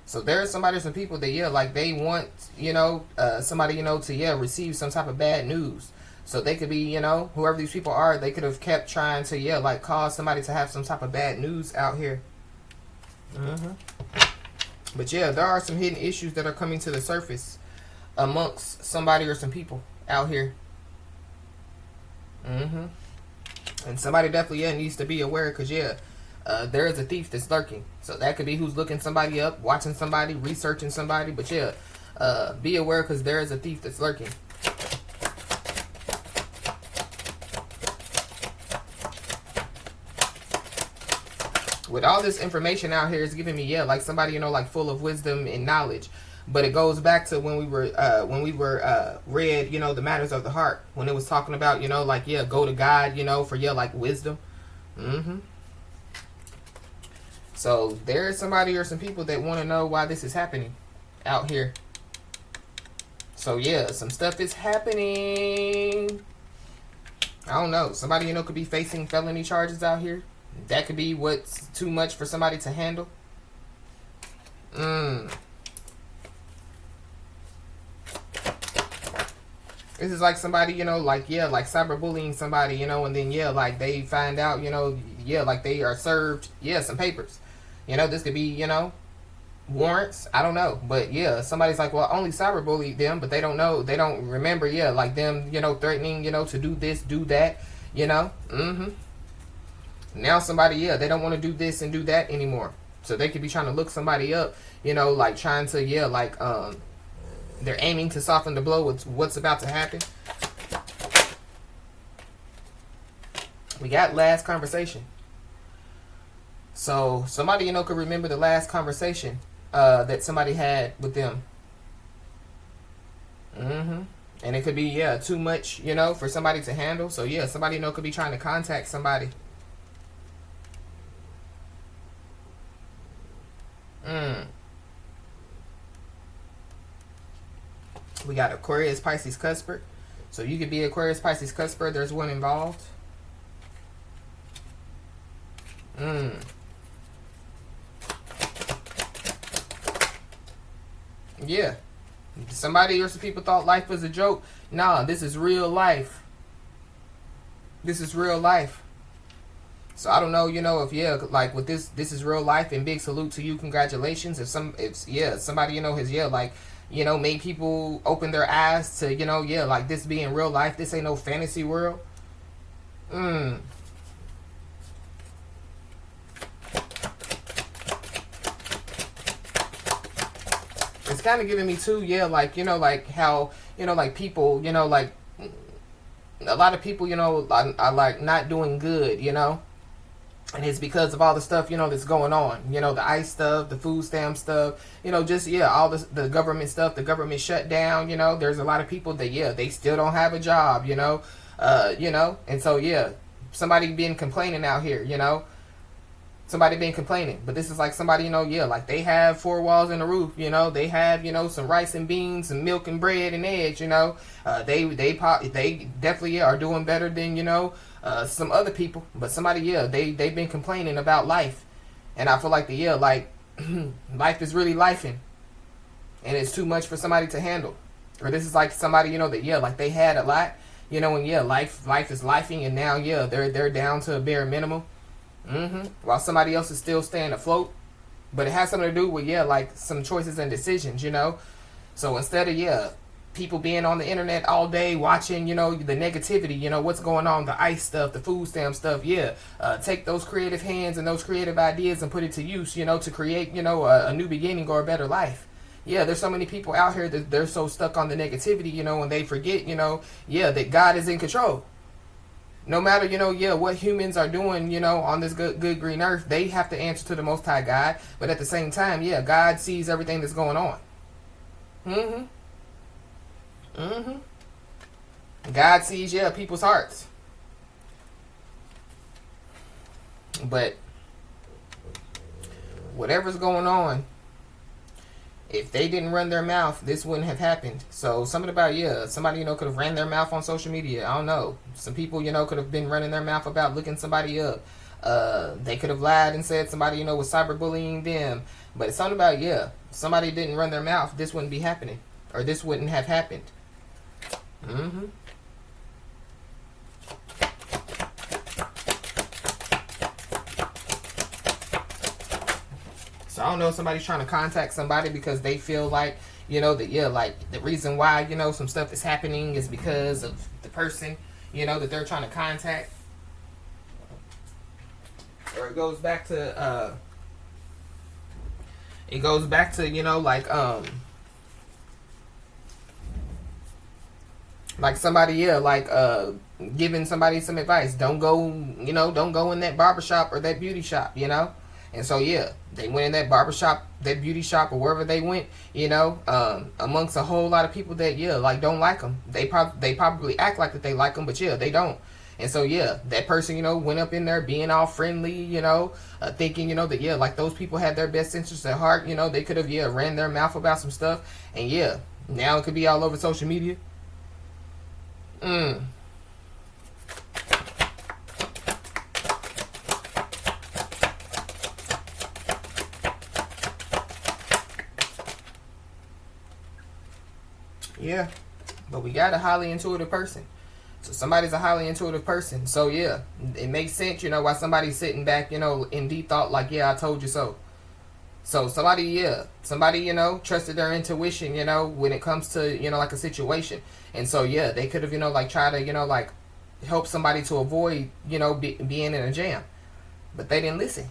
So there's somebody, some people that, yeah, like they want, you know, somebody, you know, to, yeah, receive some type of bad news. So they could be, you know, whoever these people are, they could have kept trying to, yeah, like cause somebody to have some type of bad news out here. But yeah, there are some hidden issues that are coming to the surface amongst somebody or some people out here. And somebody definitely, yeah, needs to be aware because, yeah, there is a thief that's lurking. So that could be who's looking somebody up, watching somebody, researching somebody. But, yeah, be aware because there is a thief that's lurking. With all this information out here, it's giving me, yeah, like somebody, you know, like full of wisdom and knowledge. But it goes back to when we were read, you know, the matters of the heart, when it was talking about, you know, like, yeah, go to God, you know, for, yeah, like wisdom. So there is somebody or some people that want to know why this is happening out here. So yeah, some stuff is happening. I don't know. Somebody, could be facing felony charges out here. That could be what's too much for somebody to handle. This is like somebody, like cyberbullying somebody, and then, like they find out, like they are served, some papers. This could be, warrants. I don't know. But, somebody's like, well, I only cyberbullied them, but they don't know. They don't remember, like them, threatening, to do this, do that, Now somebody, they don't want to do this and do that anymore. So they could be trying to look somebody up, like trying to, they're aiming to soften the blow with what's about to happen. We got last conversation. So somebody, could remember the last conversation that somebody had with them. And it could be, too much, for somebody to handle. So, somebody, could be trying to contact somebody. We got Aquarius, Pisces, Cuspert. So you could be Aquarius, Pisces, Cuspert. There's one involved. Yeah. Somebody or some people thought life was a joke. Nah, this is real life. This is real life. So I don't know, if like with this is real life, and big salute to you, congratulations. If somebody, has made people open their eyes to, like this being real life. This ain't no fantasy world. It's kind of giving me too, like how, like people, like a lot of people, are like not doing good, And it's because of all the stuff, that's going on. The ICE stuff, the food stamp stuff, just, all the government stuff, the government shutdown, There's a lot of people that, they still don't have a job, And so, somebody been complaining out here, Somebody been complaining. But this is like somebody, like they have 4 walls and a roof, They have, some rice and beans, some milk and bread and eggs, They definitely are doing better than, some other people. But somebody, they've been complaining about life. And I feel like life is really lifing. And it's too much for somebody to handle. Or this is like somebody, that, like they had a lot, and life is lifing, and now, they're down to a bare minimum. While somebody else is still staying afloat. But it has something to do with, like some choices and decisions, So instead of, people being on the internet all day watching, the negativity, what's going on, the ICE stuff, the food stamp stuff, take those creative hands and those creative ideas and put it to use, to create, a new beginning or a better life. There's so many people out here that they're so stuck on the negativity, and they forget, that God is in control. No matter, what humans are doing, on this good green earth, they have to answer to the Most High God. But at the same time, God sees everything that's going on. God sees, people's hearts. But whatever's going on, if they didn't run their mouth, this wouldn't have happened. So something about, somebody, could have ran their mouth on social media. I don't know. Some people, could have been running their mouth about looking somebody up. They could have lied and said somebody, was cyberbullying them. But it's something about, somebody didn't run their mouth, this wouldn't be happening. Or this wouldn't have happened. So I don't know if somebody's trying to contact somebody because they feel like, that, like the reason why, some stuff is happening is because of the person, that they're trying to contact. Or it goes back to, like somebody, giving somebody some advice. Don't go in that barbershop or that beauty shop, And so, they went in that barbershop, that beauty shop, or wherever they went, amongst a whole lot of people that, don't like them. They probably act like that they like them, but, they don't. And so, yeah, that person, went up in there being all friendly, thinking, that, yeah, like those people had their best interests at heart. They could have, yeah, ran their mouth about some stuff. And, yeah, now it could be all over social media. Yeah, but we got a highly intuitive person. So somebody's a highly intuitive person. So yeah, it makes sense, why somebody's sitting back, in deep thought, like, yeah, I told you so. So somebody, trusted their intuition, when it comes to, like a situation. And so, yeah, they could have, like try to, like help somebody to avoid, being in a jam. But they didn't listen.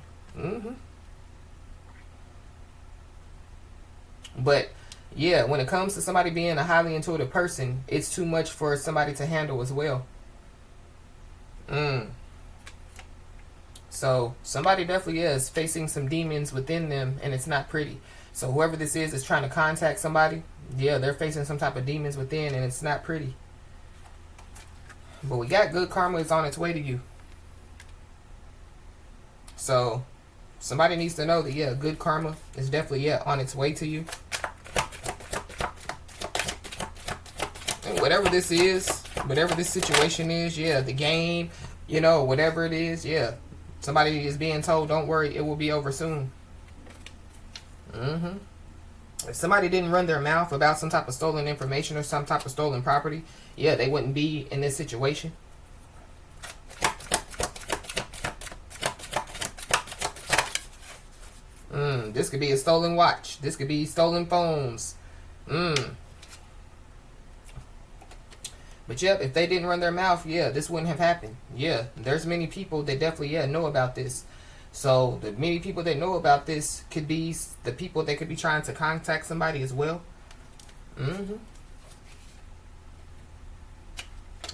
But yeah, when it comes to somebody being a highly intuitive person, it's too much for somebody to handle as well. So somebody definitely is facing some demons within them, and it's not pretty. So whoever this is trying to contact somebody, yeah, they're facing some type of demons within, and it's not pretty. But we got good karma is on its way to you. So somebody needs to know that, yeah, good karma is definitely, yeah, on its way to you. And whatever this is, whatever this situation is, yeah, the game, whatever it is, yeah, somebody is being told, don't worry, it will be over soon. If somebody didn't run their mouth about some type of stolen information or some type of stolen property, yeah, they wouldn't be in this situation. This could be a stolen watch. This could be stolen phones. But yep, if they didn't run their mouth, yeah, this wouldn't have happened. Yeah, there's many people that definitely, yeah, know about this. So the many people that know about this could be the people that could be trying to contact somebody as well.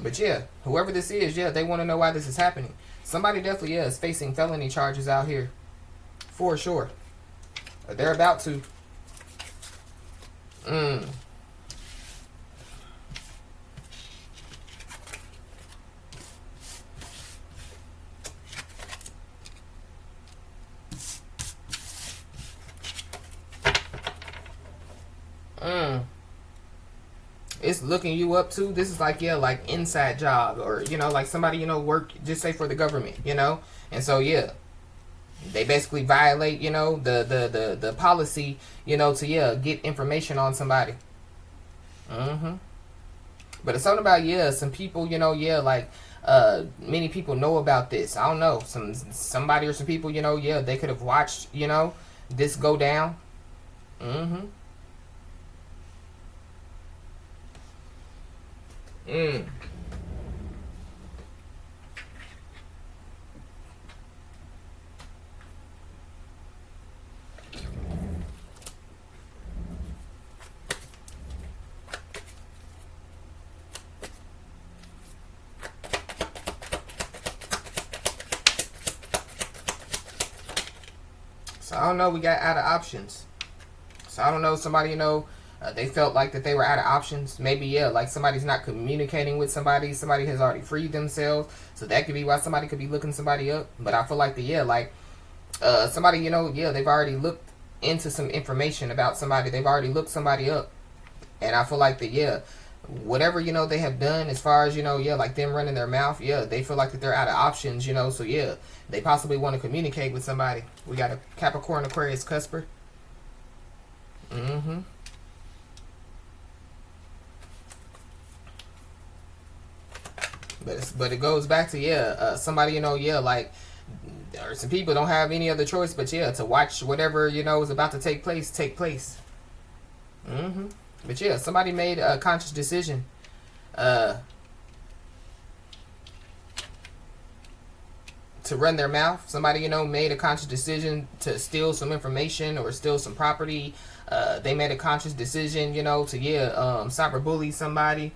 But yeah, whoever this is, yeah, they want to know why this is happening. Somebody definitely, yeah, is facing felony charges out here. For sure. They're about to. It's looking you up too. This is like, yeah, like inside job, or like somebody work, just say for the government, and so yeah, they basically violate the policy, to yeah get information on somebody. But it's something about, yeah, some people, yeah, like many people know about this. I don't know, somebody or some people, yeah, they could have watched this go down. So I don't know, we got out of options. So I don't know, somebody, they felt like that they were out of options. Maybe, yeah, like somebody's not communicating with somebody. Somebody has already freed themselves. So that could be why somebody could be looking somebody up. But I feel like somebody, yeah, they've already looked into some information about somebody. They've already looked somebody up. And I feel like that, yeah, whatever, they have done as far as, yeah, like them running their mouth, yeah, they feel like that they're out of options, so yeah, they possibly want to communicate with somebody. We got a Capricorn, Aquarius, Cusper. But it goes back to, yeah, somebody, yeah, like, or some people don't have any other choice but, yeah, to watch whatever, is about to take place. But yeah, somebody made a conscious decision to run their mouth. Somebody, made a conscious decision to steal some information or steal some property. They made a conscious decision, to, cyberbully somebody.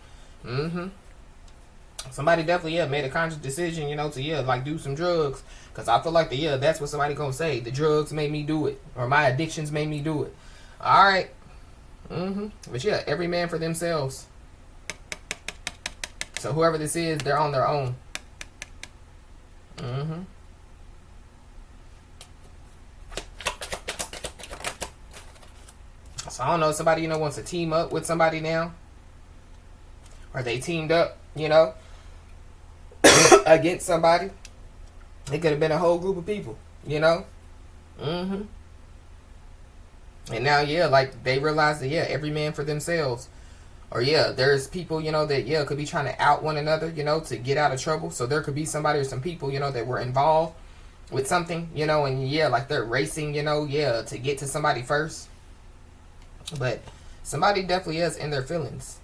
Somebody definitely, yeah, made a conscious decision, to, yeah, like do some drugs. Because I feel like, that's what somebody gonna say. The drugs made me do it. Or my addictions made me do it. Alright. But yeah, every man for themselves. So whoever this is, they're on their own. Mm-hmm. So I don't know, somebody, wants to team up with somebody now. Or they teamed up, against somebody. It could have been a whole group of people. Mm-hmm. And now, like they realize that, every man for themselves. Or, there's people, that, could be trying to out one another, to get out of trouble. So there could be somebody or some people, that were involved with something, and, like they're racing, to get to somebody first. But somebody definitely is in their feelings.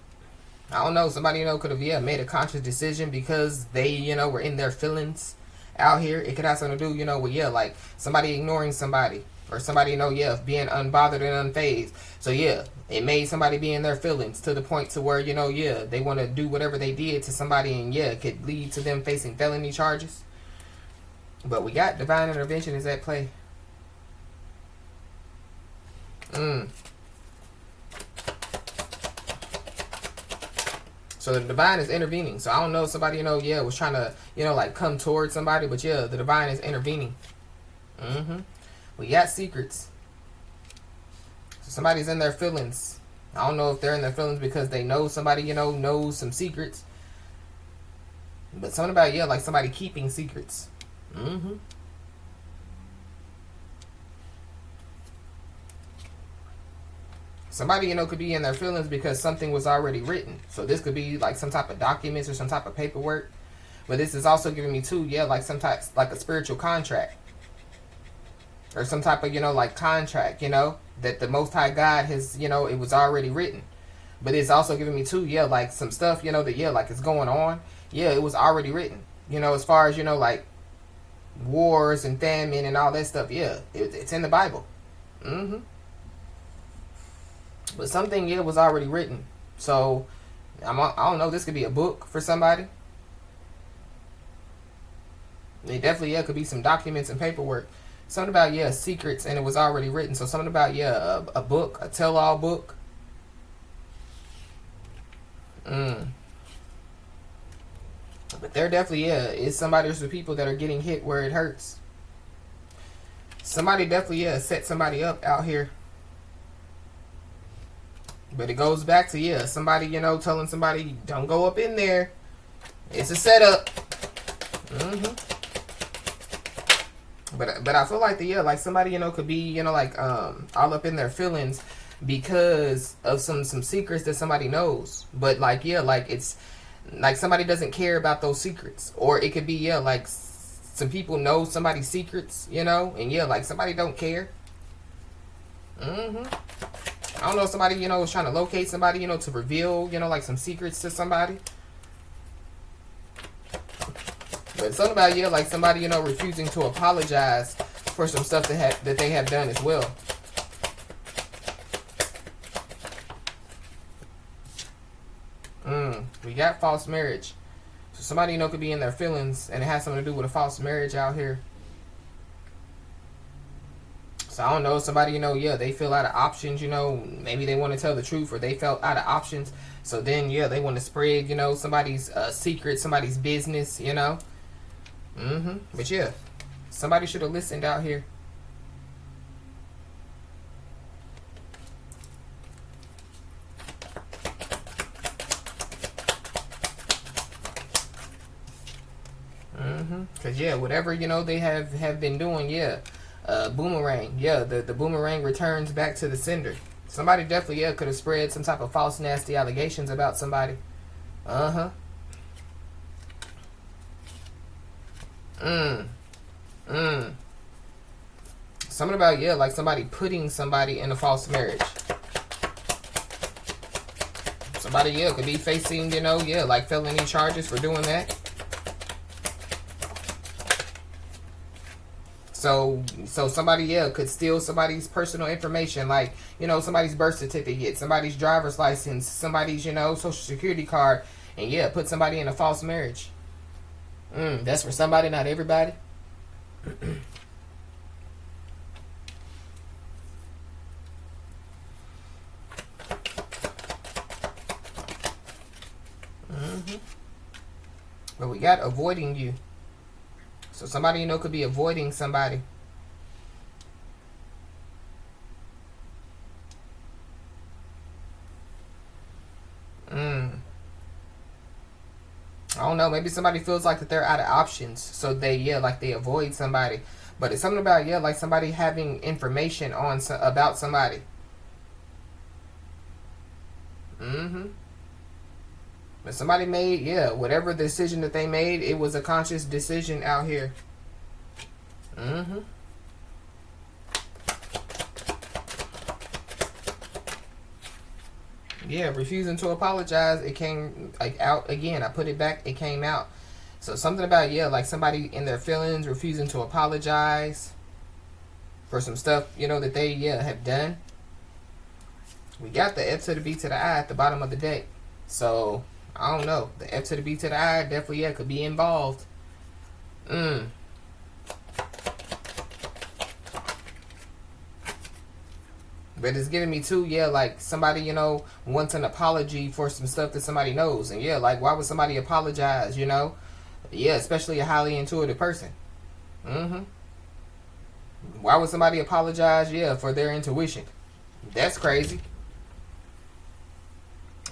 I don't know. Somebody, could have, made a conscious decision because they, were in their feelings out here. It could have something to do, with, like somebody ignoring somebody. Or somebody, being unbothered and unfazed. So, it made somebody be in their feelings to the point to where, they want to do whatever they did to somebody. And, it could lead to them facing felony charges. But we got divine intervention is at play. So the divine is intervening. So I don't know if somebody, was trying to, like come towards somebody. But, the divine is intervening. We got secrets. So somebody's in their feelings. I don't know if they're in their feelings because they know somebody, knows some secrets. But something about, like somebody keeping secrets. Somebody, could be in their feelings because something was already written. So this could be like some type of documents or some type of paperwork. But this is also giving me too, like some type, like a spiritual contract. Or some type of, like contract, that the Most High God has, it was already written. But it's also giving me too, like some stuff, that, like it's going on. It was already written. As far as, like wars and famine and all that stuff. It's in the Bible. But something, was already written. So, I don't know, this could be a book for somebody. It definitely, could be some documents and paperwork. Something about, secrets, and it was already written. So something about, a book, a tell-all book. But there definitely, is somebody or some people that are getting hit where it hurts. Somebody definitely, set somebody up out here. But it goes back to, somebody, telling somebody, don't go up in there. It's a setup. But I feel like like somebody, could be, like all up in their feelings because of some secrets that somebody knows. But like, like it's like somebody doesn't care about those secrets. Or it could be, like some people know somebody's secrets, and like somebody don't care. I don't know if somebody, is trying to locate somebody, to reveal, like some secrets to somebody. But something about, like somebody, refusing to apologize for some stuff that they have done as well. We got false marriage. So somebody, could be in their feelings and it has something to do with a false marriage out here. So I don't know, somebody, they feel out of options, maybe they want to tell the truth or they felt out of options. So then, they want to spread, somebody's secret, somebody's business, But somebody should have listened out here. Because, whatever, they have been doing, boomerang. The boomerang returns back to the sender. Somebody definitely, could have spread some type of false, nasty allegations about somebody. Something about, like somebody putting somebody in a false marriage. Somebody, could be facing, like felony charges for doing that. So somebody, could steal somebody's personal information, like, somebody's birth certificate, somebody's driver's license, somebody's, social security card, and put somebody in a false marriage. That's for somebody, not everybody. But we got avoiding you. So somebody, you know, could be avoiding somebody. I don't know. Maybe somebody feels like that they're out of options, so they, yeah, like they avoid somebody. But it's something about, yeah, like somebody having information on about somebody. But somebody made, yeah, whatever decision that they made, it was a conscious decision out here. Yeah, refusing to apologize. It came like out again. I put it back. It came out. So something about, yeah, like somebody in their feelings refusing to apologize for some stuff, you know, that they, yeah, have done. We got the F to the B to the I at the bottom of the deck. So I don't know. The F to the B to the I definitely, yeah, could be involved. But it's giving me too, yeah, like somebody, you know, wants an apology for some stuff that somebody knows. And yeah, like why would somebody apologize, you know? Yeah, especially a highly intuitive person. Why would somebody apologize, yeah, for their intuition? That's crazy.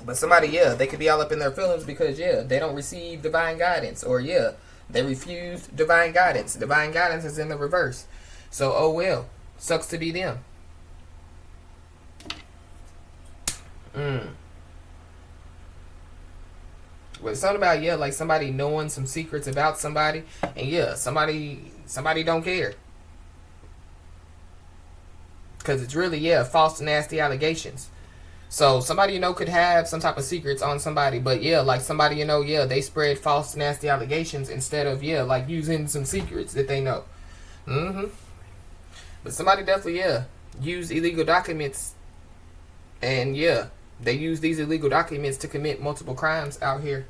But somebody, yeah, they could be all up in their feelings because, yeah, they don't receive divine guidance. Or, yeah, they refuse divine guidance. Divine guidance is in the reverse. So, oh well. Sucks to be them. But it's something about, yeah, like somebody knowing some secrets about somebody. And, yeah, somebody don't care. Because it's really, yeah, false, nasty allegations. So somebody, you know, could have some type of secrets on somebody, but yeah, like somebody, you know, yeah, they spread false, nasty allegations instead of, yeah, like using some secrets that they know. But somebody definitely, yeah, use illegal documents, and yeah, they use these illegal documents to commit multiple crimes out here.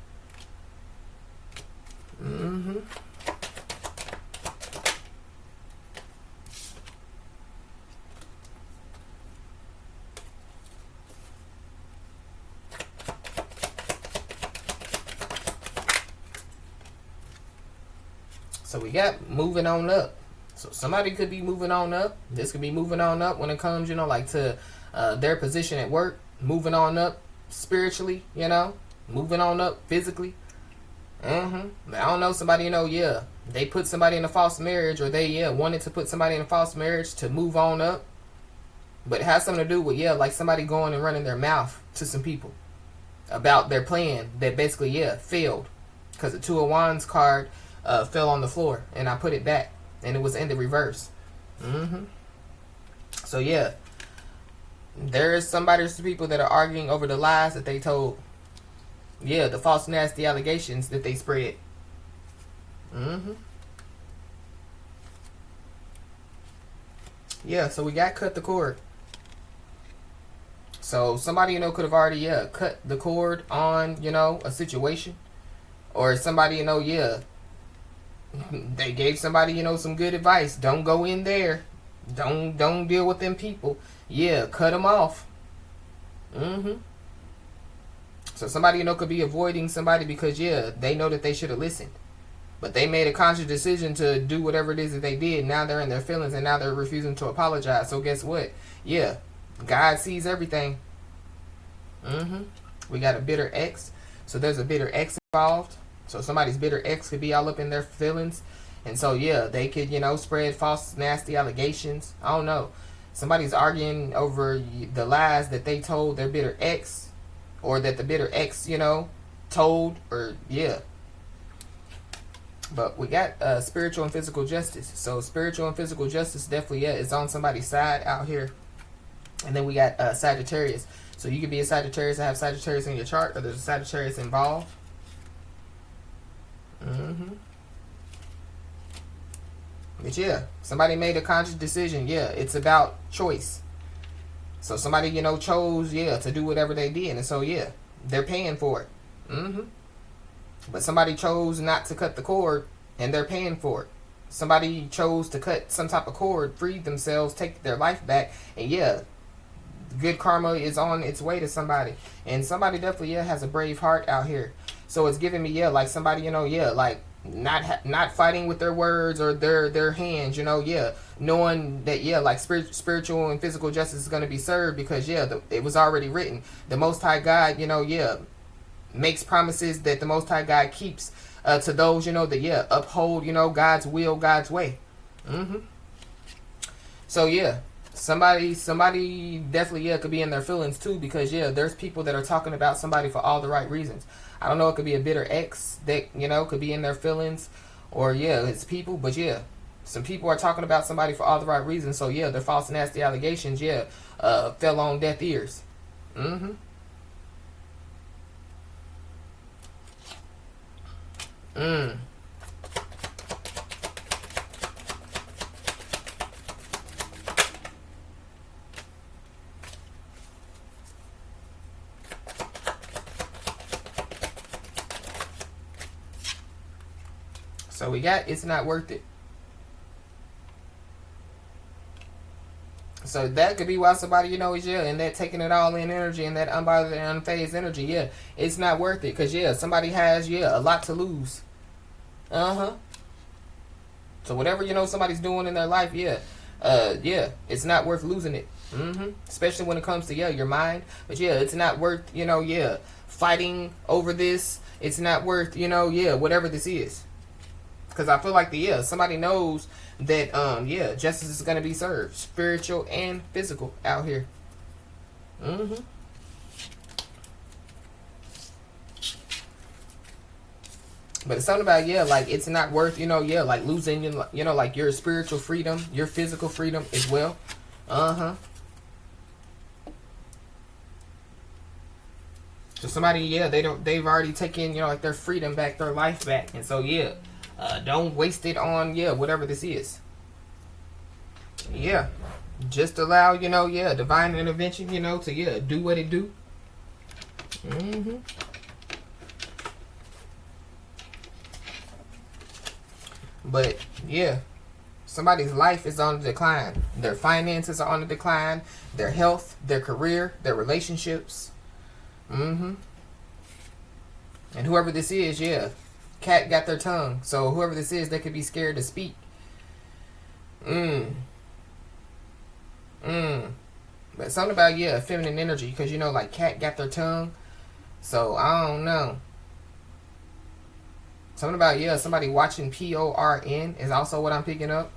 So we got moving on up. So somebody could be moving on up. This could be moving on up when it comes, you know, like to their position at work. Moving on up spiritually, you know. Moving on up physically. I don't know, somebody, you know, yeah, they put somebody in a false marriage, or they, yeah, wanted to put somebody in a false marriage to move on up. But it has something to do with, yeah, like somebody going and running their mouth to some people about their plan that basically, yeah, failed. Because the Two of Wands card fell on the floor, and I put it back, and it was in the reverse. So, yeah, there is somebody, some people that are arguing over the lies that they told. Yeah, the false, nasty allegations that they spread. Yeah, so we got cut the cord. So somebody, you know, could have already, yeah, cut the cord on, you know, a situation. Or somebody, you know, yeah, they gave somebody, you know, some good advice. Don't go in there. Don't deal with them people. Yeah, cut them off. So somebody, you know, could be avoiding somebody because, yeah, they know that they should have listened. But they made a conscious decision to do whatever it is that they did. Now they're in their feelings, and now they're refusing to apologize. So guess what? Yeah, God sees everything. We got a bitter ex. So there's a bitter ex involved. So somebody's bitter ex could be all up in their feelings. And so, yeah, they could, you know, spread false, nasty allegations. I don't know. Somebody's arguing over the lies that they told their bitter ex, or that the bitter ex, you know, told, or, yeah. But we got spiritual and physical justice. So spiritual and physical justice definitely, yeah, is on somebody's side out here. And then we got Sagittarius. So you could be a Sagittarius and have Sagittarius in your chart, or there's a Sagittarius involved. But yeah, somebody made a conscious decision. Yeah, it's about choice. So somebody, you know, chose, yeah, to do whatever they did. And so, yeah, they're paying for it. But somebody chose not to cut the cord, and they're paying for it. Somebody chose to cut some type of cord, free themselves, take their life back. And yeah, good karma is on its way to somebody. And somebody definitely, yeah, has a brave heart out here. So it's giving me, yeah, like somebody, you know, yeah, like not fighting with their words or their hands, yeah, knowing that, like spiritual and physical justice is going to be served, because it was already written. The Most High God, makes promises that the Most High God keeps to those, that uphold, God's will, God's way. So somebody definitely could be in their feelings too, because there's people that are talking about somebody for all the right reasons. I don't know, it could be a bitter ex that could be in their feelings, or it's people, but some people are talking about somebody for all the right reasons. So their false and nasty allegations fell on deaf ears. So we got, it's not worth it. So that could be why somebody, is and that taking it all in energy, and that unbothered and unfazed energy, it's not worth it, because somebody has a lot to lose. So whatever somebody's doing in their life, it's not worth losing it. Especially when it comes to your mind. But it's not worth fighting over this. It's not worth whatever this is. Because I feel like somebody knows that justice is going to be served, spiritual and physical, out here. But it's something about like it's not worth like losing like your spiritual freedom, your physical freedom as well. So somebody they've already taken like their freedom back, their life back, and so don't waste it on whatever this is. Just allow divine intervention to do what it do. But somebody's life is on the decline. Their finances are on the decline. Their health, their career, their relationships. And whoever this is, cat got their tongue. So whoever this is, they could be scared to speak. But something about feminine energy, because like cat got their tongue. So I don't know. Something about somebody watching PORN is also what I'm picking up.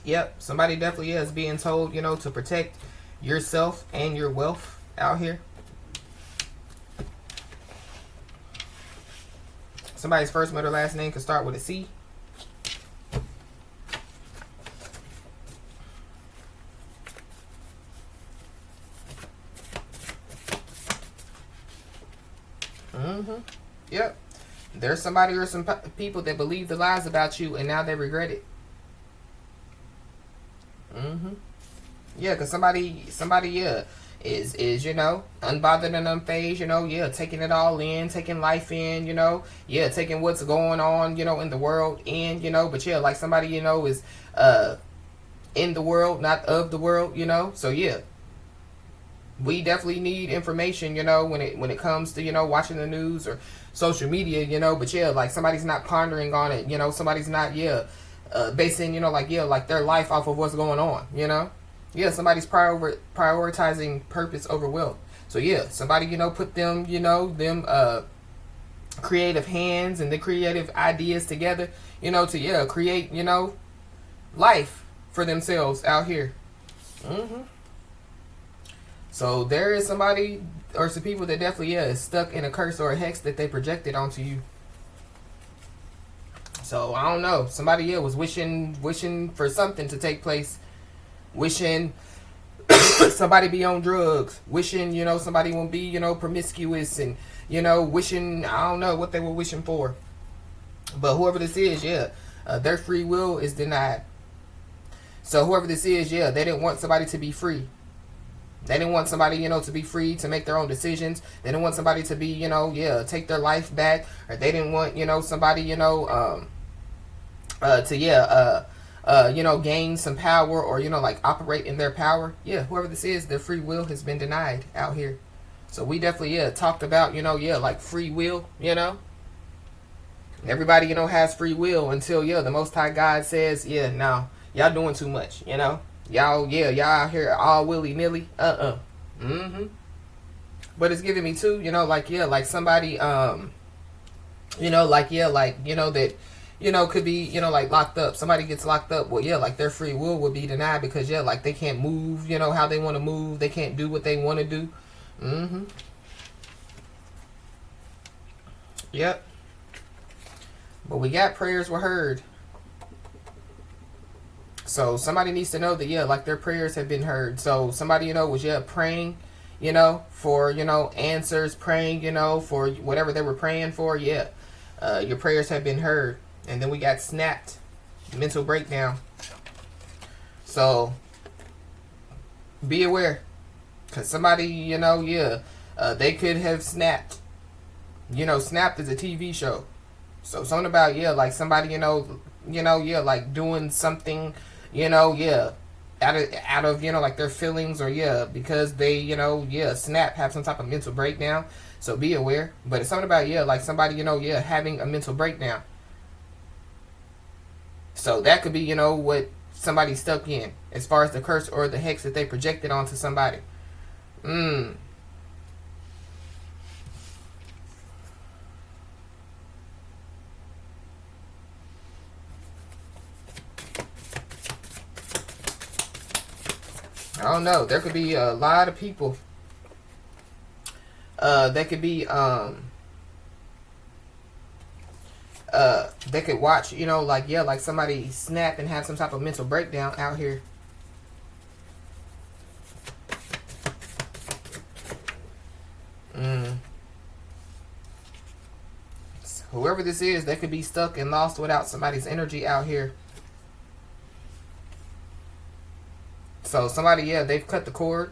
Yep, somebody definitely is being told, to protect yourself and your wealth out here. Somebody's first, middle, last name could start with a C. Yep. There's somebody or some people that believe the lies about you, and now they regret it. Because somebody is unbothered and unfazed, taking it all in, taking life in, taking what's going on, in the world in, but like somebody, is in the world, not of the world, so we definitely need information, when it comes to, watching the news or social media, but like somebody's not pondering on it, somebody's not, basing, like their life off of what's going on, somebody's prioritizing purpose over wealth. So somebody, put them, them creative hands and the creative ideas together, to create, life for themselves out here. So there is somebody or some people that definitely is stuck in a curse or a hex that they projected onto you. So I don't know. Somebody was wishing for something to take place, wishing somebody be on drugs, wishing somebody won't be promiscuous, and wishing, I don't know what they were wishing for. But whoever this is, their free will is denied. So whoever this is, they didn't want somebody to be free. They didn't want somebody, to be free to make their own decisions. They didn't want somebody to be, take their life back. Or they didn't want, somebody, to you know, gain some power or, you know, like operate in their power. Yeah, whoever this is, their free will has been denied out here. So we definitely, yeah, talked about, you know, yeah, like free will, you know. Everybody, you know, has free will until, yeah, the Most High God says, yeah, no, y'all doing too much, you know. Y'all, yeah, y'all out here all willy-nilly. Mm-hmm. But it's giving me too, you know, like, yeah, like somebody, you know, like, yeah, like, you know, that, you know, could be, you know, like locked up. Somebody gets locked up. Well, yeah, like their free will would be denied because, yeah, like they can't move, you know, how they want to move. They can't do what they want to do. Mm-hmm. Yep. But we got prayers were heard. So somebody needs to know that, yeah, like their prayers have been heard. So somebody, you know, was, yeah, praying, you know, for, you know, answers, praying, you know, for whatever they were praying for. Yeah. Your prayers have been heard. And then we got snapped. Mental breakdown. So be aware. Because somebody, you know, yeah, they could have snapped. You know, Snapped is a TV show. So something about, yeah, like somebody, you know, yeah, like doing something, you know, yeah, out of, you know, like their feelings or, yeah, because they, you know, yeah, snap, have some type of mental breakdown. So be aware. But it's something about, yeah, like somebody, you know, yeah, having a mental breakdown. So that could be, you know, what somebody's stuck in as far as the curse or the hex that they projected onto somebody. I don't know. There could be a lot of people. That could be they could watch, you know, like, yeah, like somebody snap and have some type of mental breakdown out here. So whoever this is, they could be stuck and lost without somebody's energy out here. So somebody, yeah, they've cut the cord.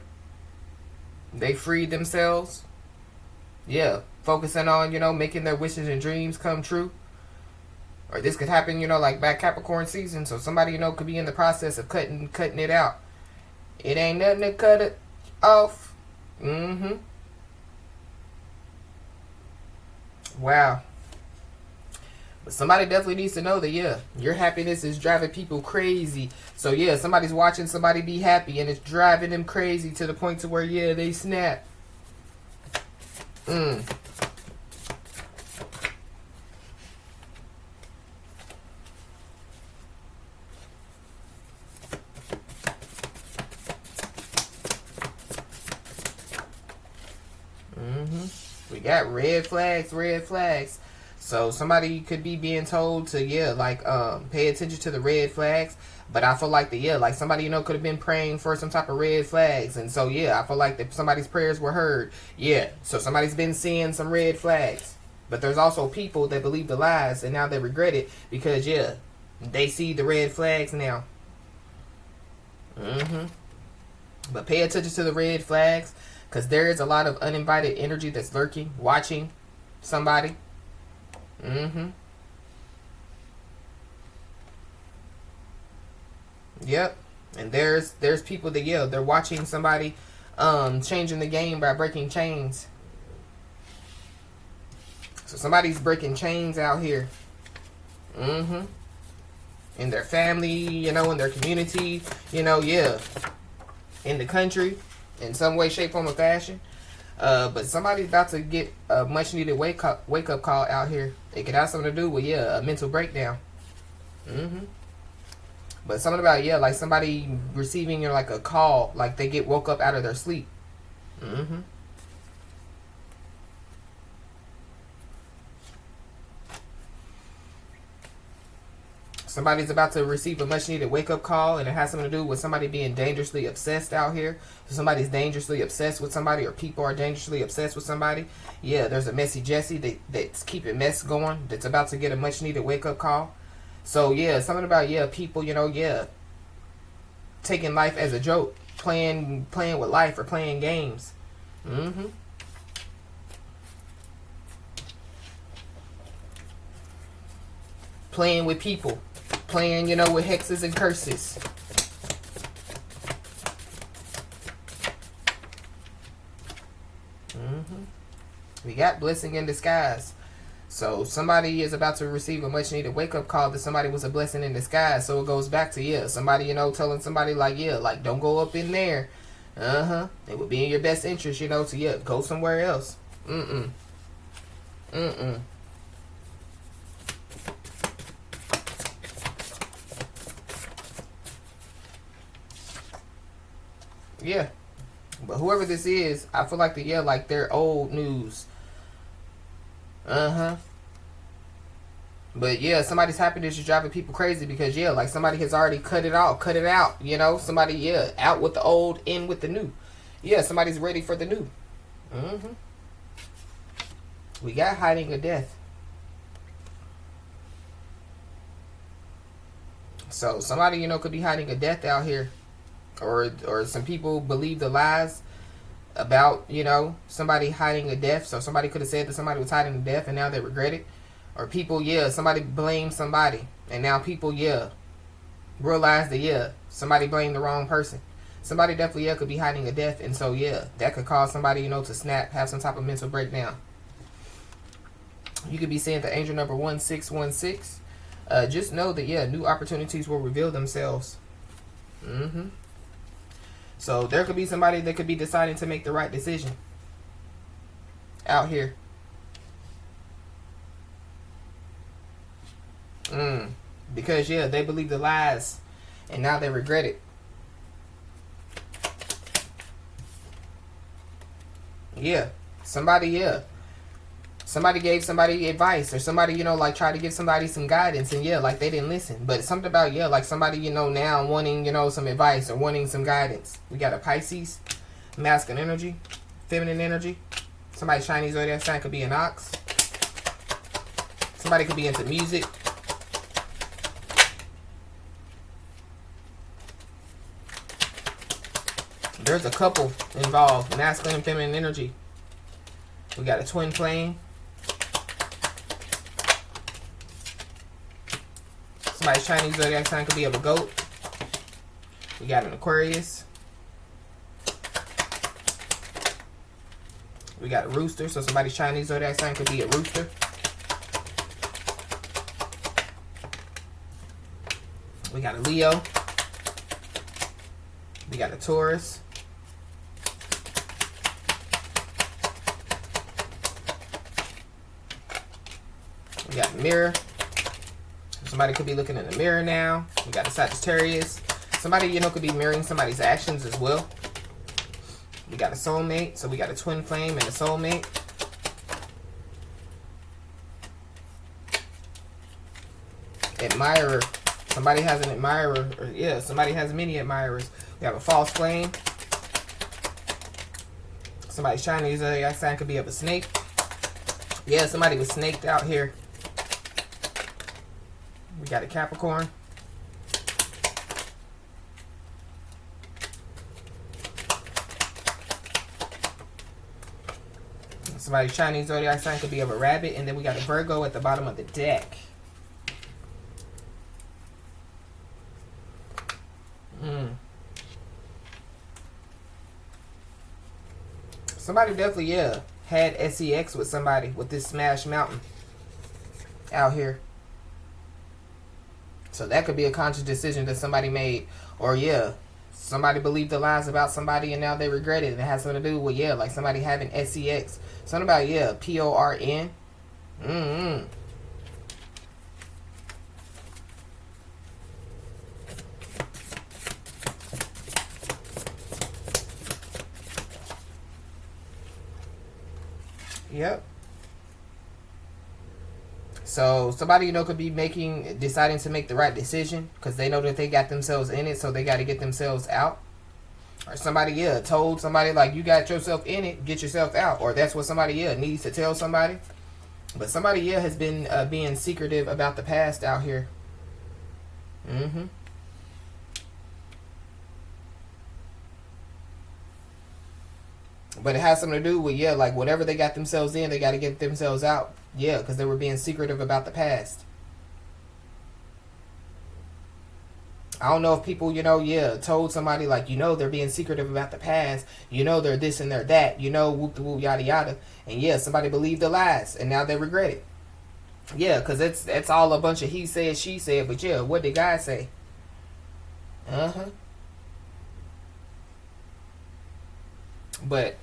They freed themselves. Yeah, focusing on, you know, making their wishes and dreams come true. Or this could happen, you know, like back Capricorn season. So somebody, you know, could be in the process of cutting it out. It ain't nothing to cut it off. Wow. But somebody definitely needs to know that, yeah, your happiness is driving people crazy. So, yeah, somebody's watching somebody be happy and it's driving them crazy to the point to where, yeah, they snap. We got red flags, red flags. So somebody could be being told to, yeah, like, pay attention to the red flags. But I feel like yeah, like somebody, you know, could have been praying for some type of red flags. And so, yeah, I feel like that somebody's prayers were heard. Yeah, so somebody's been seeing some red flags. But there's also people that believe the lies and now they regret it because, yeah, they see the red flags now. But pay attention to the red flags because there is a lot of uninvited energy that's lurking, watching somebody. Yep. And there's people that, yeah, they're watching somebody changing the game by breaking chains. So somebody's breaking chains out here. In their family, you know, in their community, you know, yeah. In the country, in some way, shape, form, or fashion. But somebody's about to get a much needed wake up call out here. It could have something to do with, yeah, a mental breakdown. But something about, yeah, like somebody receiving, you know, like a call, like they get woke up out of their sleep. Somebody's about to receive a much needed wake up call, and it has something to do with somebody being dangerously obsessed out here. So somebody's dangerously obsessed with somebody, or people are dangerously obsessed with somebody. Yeah, there's a messy Jesse that's keeping mess going, that's about to get a much needed wake up call. So, yeah, something about, yeah, people, you know, yeah, taking life as a joke, playing with life or playing games. Playing with people. playing, with hexes and curses. We got blessing in disguise. So somebody is about to receive a much needed wake up call that somebody was a blessing in disguise. So it goes back to, somebody, telling somebody like, don't go up in there. It would be in your best interest, to, go somewhere else. Yeah. But whoever this is, I feel like they're old news. But somebody's happy that you're driving people crazy because somebody has already cut it out. Somebody, out with the old, in with the new. Somebody's ready for the new. We got hiding a death. So somebody, could be hiding a death out here. Or some people believe the lies about, somebody hiding a death. So somebody could have said that somebody was hiding a death and now they regret it. Or people, somebody blamed somebody. And now people, realize that, somebody blamed the wrong person. Somebody definitely, could be hiding a death. And so, that could cause somebody, to snap, have some type of mental breakdown. You could be seeing the angel number 1616. Just know that, new opportunities will reveal themselves. So there could be somebody that could be deciding to make the right decision out here. Because they believe the lies and now they regret it. Somebody gave somebody advice, or somebody, tried to give somebody some guidance, and they didn't listen. But something about, somebody, now wanting, some advice or wanting some guidance. We got a Pisces, masculine energy, feminine energy. Somebody's Chinese zodiac sign could be an ox. Somebody could be into music. There's a couple involved, masculine and feminine energy. We got a twin flame. Somebody's Chinese zodiac sign could be of a goat. We got an Aquarius. We got a rooster. So somebody's Chinese zodiac sign could be a rooster. We got a Leo. We got a Taurus. We got a mirror. Somebody could be looking in the mirror now. We got a Sagittarius. Somebody, could be mirroring somebody's actions as well. We got a soulmate. So we got a twin flame and a soulmate. Admirer. Somebody has an admirer. Or, somebody has many admirers. We have a false flame. Somebody's Chinese zodiac sign could be of a snake. Somebody was snaked out here. We got a Capricorn. Somebody's Chinese zodiac sign could be of a rabbit. And then we got a Virgo at the bottom of the deck. Somebody definitely, had sex with somebody with this Smash Mountain out here. So that could be a conscious decision that somebody made. Or, somebody believed the lies about somebody and now they regret it. And it has something to do with, like somebody having sex. Something about, PORN. Yep. So somebody, could be deciding to make the right decision because they know that they got themselves in it, so they got to get themselves out. Or somebody, told somebody like, you got yourself in it, get yourself out. Or that's what somebody, needs to tell somebody. But somebody, has been being secretive about the past out here. But it has something to do with, like whatever they got themselves in, they got to get themselves out. Because they were being secretive about the past. I don't know if people, told somebody like, they're being secretive about the past, they're this and they're that, whoop the whoop, yada yada, and yeah, somebody believed the lies and now they regret it. Yeah, because it's all a bunch of he said, she said, but yeah, what did God say? But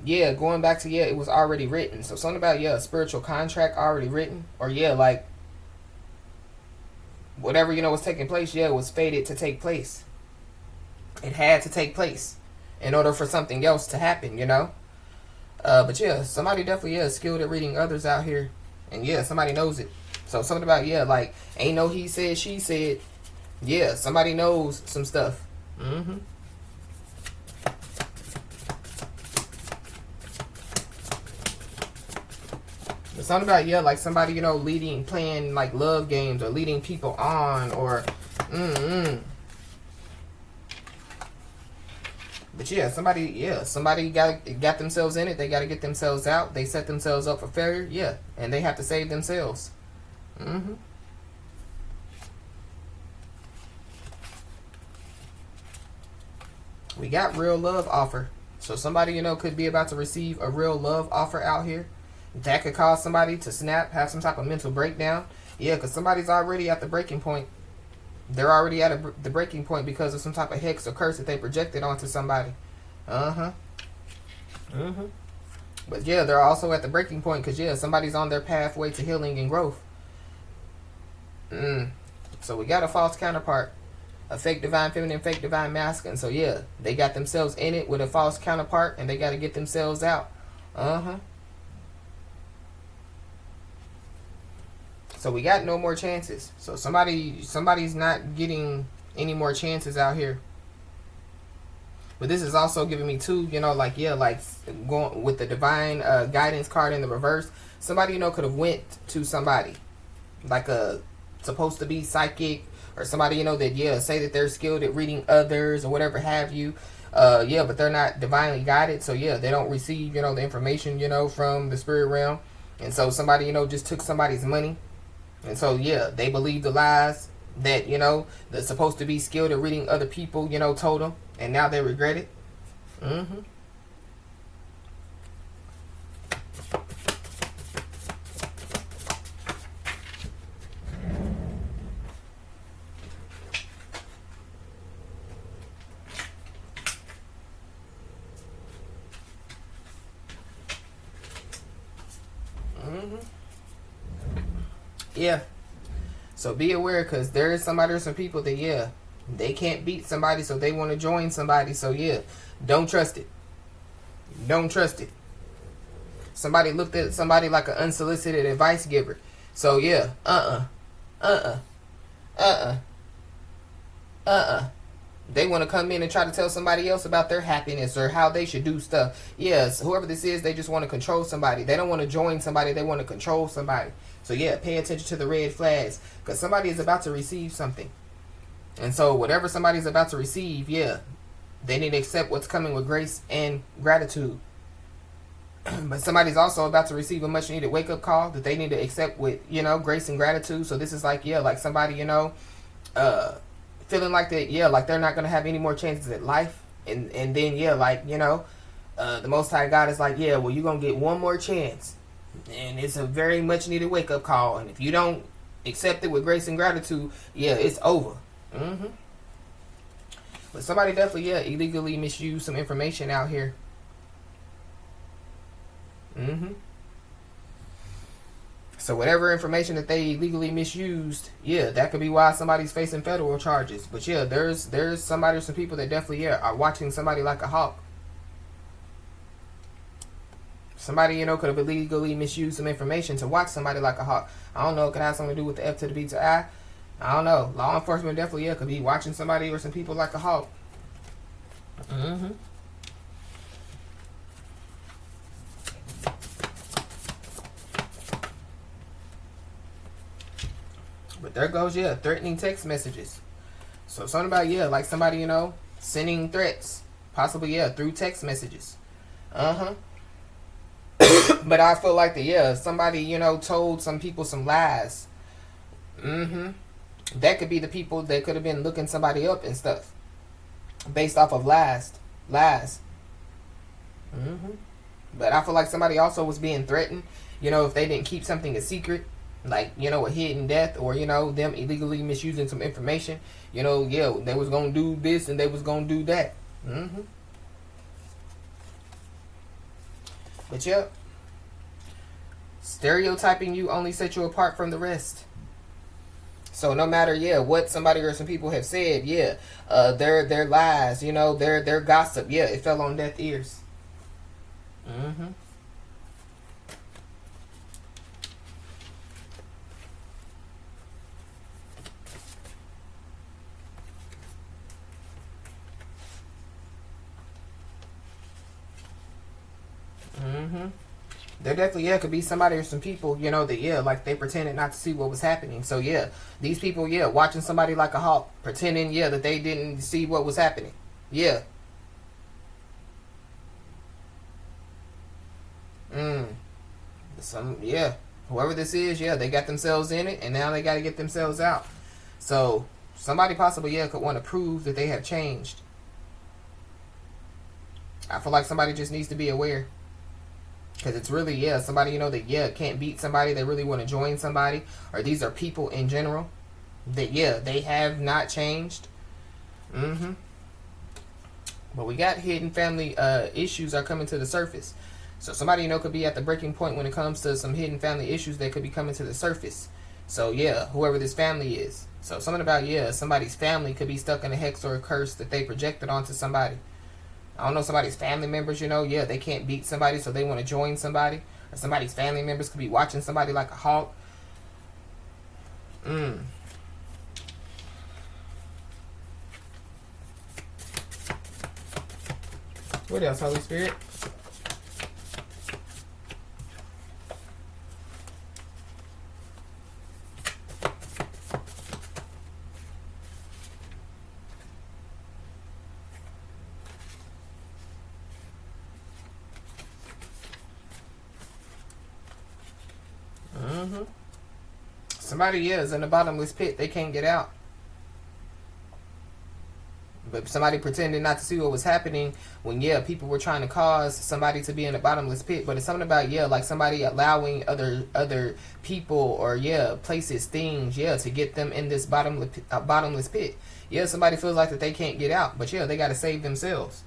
yeah, going back to it was already written. So something about a spiritual contract already written, or like whatever was taking place, it was fated to take place. It had to take place in order for something else to happen, But yeah, somebody definitely is skilled at reading others out here, and yeah, somebody knows it. So something about like ain't no he said, she said. Yeah, somebody knows some stuff. It's something about like somebody leading, playing like love games or leading people on or But yeah, somebody got themselves in it. They got to get themselves out. They set themselves up for failure. Yeah, and they have to save themselves. We got real love offer. So somebody could be about to receive a real love offer out here. That could cause somebody to snap, have some type of mental breakdown. Yeah, because somebody's already at the breaking point. They're already at the breaking point because of some type of hex or curse that they projected onto somebody. But yeah, they're also at the breaking point because somebody's on their pathway to healing and growth. So we got a false counterpart, a fake divine feminine, fake divine masculine. So yeah, they got themselves in it with a false counterpart, and they got to get themselves out. So we got no more chances. So somebody's not getting any more chances out here. But this is also giving me too, like going with the divine guidance card in the reverse. Somebody could have went to somebody like a supposed to be psychic or somebody that say that they're skilled at reading others or whatever have you. But they're not divinely guided. So yeah, they don't receive the information from the spirit realm. And so somebody just took somebody's money. And so, yeah, they believe the lies that, they're supposed to be skilled at reading other people, told them. And now they regret it. Yeah. So be aware because there is somebody or some people that, they can't beat somebody, so they want to join somebody. So, yeah, don't trust it. Don't trust it. Somebody looked at somebody like an unsolicited advice giver. So, yeah, They want to come in and try to tell somebody else about their happiness or how they should do stuff. Yes, whoever this is, they just want to control somebody. They don't want to join somebody. They want to control somebody. So, yeah, pay attention to the red flags because somebody is about to receive something. And so whatever somebody's about to receive, they need to accept what's coming with grace and gratitude. But somebody's also about to receive a much needed wake-up call that they need to accept with, grace and gratitude. So this is like, like somebody, feeling like that, like they're not going to have any more chances at life. And then, the Most High God is like, well, you're going to get one more chance. And it's a very much needed wake-up call. And if you don't accept it with grace and gratitude, it's over. But somebody definitely, illegally misused some information out here. So whatever information that they illegally misused, that could be why somebody's facing federal charges. But there's somebody or some people that definitely, are watching somebody like a hawk. Somebody, could have illegally misused some information to watch somebody like a hawk. I don't know. It could have something to do with the F to the B to I. I don't know. Law enforcement definitely, could be watching somebody or some people like a hawk. But there goes, threatening text messages. So something about, like somebody, sending threats. Possibly, through text messages. But I feel like somebody, told some people some lies. That could be the people that could have been looking somebody up and stuff based off of lies. But I feel like somebody also was being threatened, if they didn't keep something a secret, like, a hidden death, or, them illegally misusing some information, they was going to do this and they was going to do that. But yep, stereotyping you only set you apart from the rest. So no matter, what somebody or some people have said, their lies, their gossip, it fell on deaf ears. There definitely, could be somebody or some people, that, like they pretended not to see what was happening. So, these people, watching somebody like a hawk, pretending, that they didn't see what was happening. Whoever this is, they got themselves in it, and now they got to get themselves out. So, somebody possibly, could want to prove that they have changed. I feel like somebody just needs to be aware. Because it's really, somebody, that, can't beat somebody. They really want to join somebody. Or these are people in general that, they have not changed. But we got hidden family issues are coming to the surface. So somebody, could be at the breaking point when it comes to some hidden family issues that could be coming to the surface. So, whoever this family is. So something about, somebody's family could be stuck in a hex or a curse that they projected onto somebody. I don't know, somebody's family members, they can't beat somebody, so they want to join somebody. Or somebody's family members could be watching somebody like a hawk. What else, Holy Spirit? Somebody is in the bottomless pit. They can't get out. But somebody pretended not to see what was happening when, people were trying to cause somebody to be in a bottomless pit. But it's something about, like somebody allowing other people or, places, things, to get them in this bottomless pit. Somebody feels like that they can't get out. But, they got to save themselves.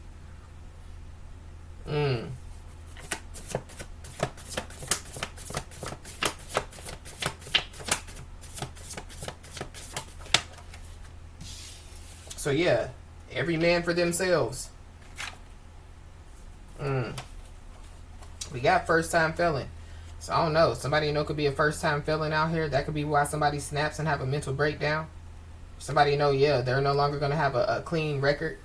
So, every man for themselves. We got first-time felon. So, I don't know. Somebody, could be a first-time felon out here. That could be why somebody snaps and have a mental breakdown. Somebody, they're no longer going to have a clean record.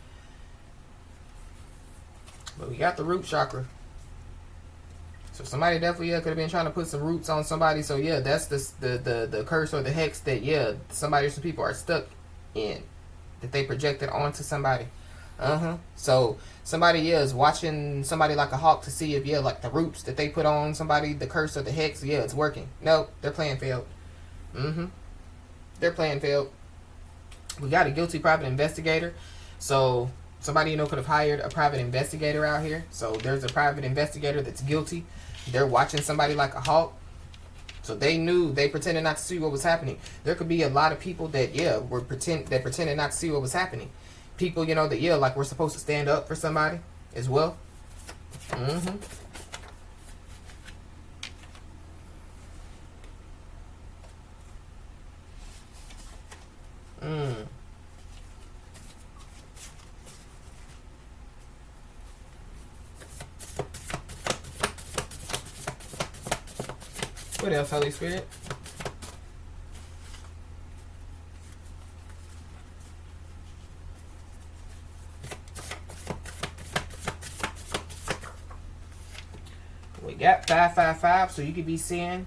But we got the root chakra. So, somebody definitely, could have been trying to put some roots on somebody. So, that's the curse or the hex that, somebody or some people are stuck in. That they projected onto somebody. So somebody is watching somebody like a hawk to see if like the roots that they put on somebody, the curse or the hex, it's working. Nope, they're playing failed. They're playing failed. We got a guilty private investigator. So somebody could have hired a private investigator out here. So there's a private investigator that's guilty. They're watching somebody like a hawk. So they pretended not to see what was happening. There could be a lot of people that, pretended not to see what was happening. People, that, like we're supposed to stand up for somebody as well. What else, Holy Spirit? We got 555, so you could be seeing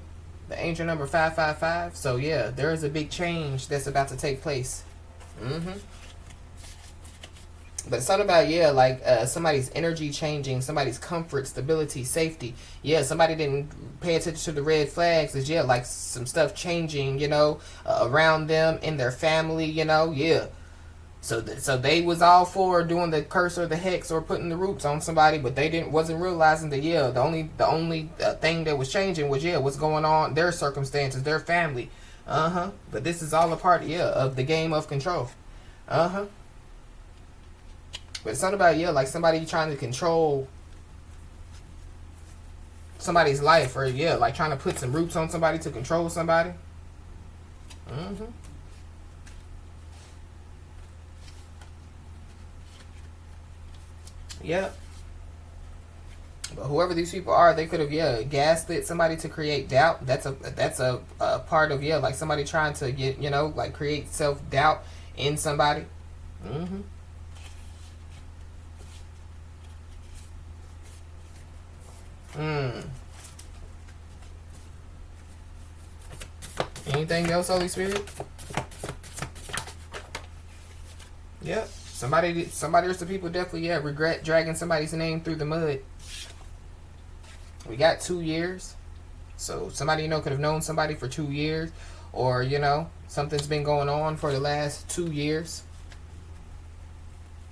the angel number 555. So there is a big change that's about to take place. But something about, yeah, like somebody's energy changing, somebody's comfort, stability, safety. Yeah, somebody didn't pay attention to the red flags. Is, yeah, like some stuff changing, around them, in their family, yeah. So they was all for doing the curse or the hex or putting the roots on somebody, but they wasn't realizing that, yeah, the only thing that was changing was, yeah, what's going on, their circumstances, their family. But this is all a part, yeah, of the game of control. But it's something about, yeah, like somebody trying to control somebody's life, or, yeah, like trying to put some roots on somebody to control somebody. Yeah. But whoever these people are, they could have, yeah, gaslit somebody to create doubt. That's a part of, yeah, like somebody trying to get, like create self-doubt in somebody. Anything else, Holy Spirit? Yep. Somebody or some people definitely, yeah, regret dragging somebody's name through the mud. We got 2 years. So somebody, could have known somebody for 2 years. Or, something's been going on for the last 2 years.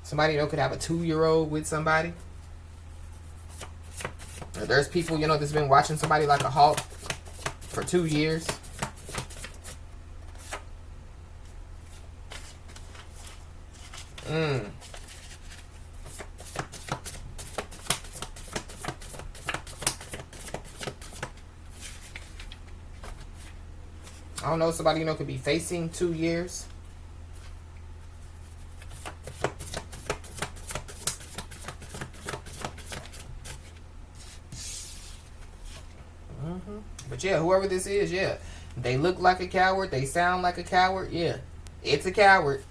Somebody, could have a 2-year-old with somebody. Or there's people, that's been watching somebody like a hawk for 2 years. I don't know, somebody, could be facing 2 years. But yeah, whoever this is, yeah, they look like a coward, they sound like a coward, yeah, it's a coward.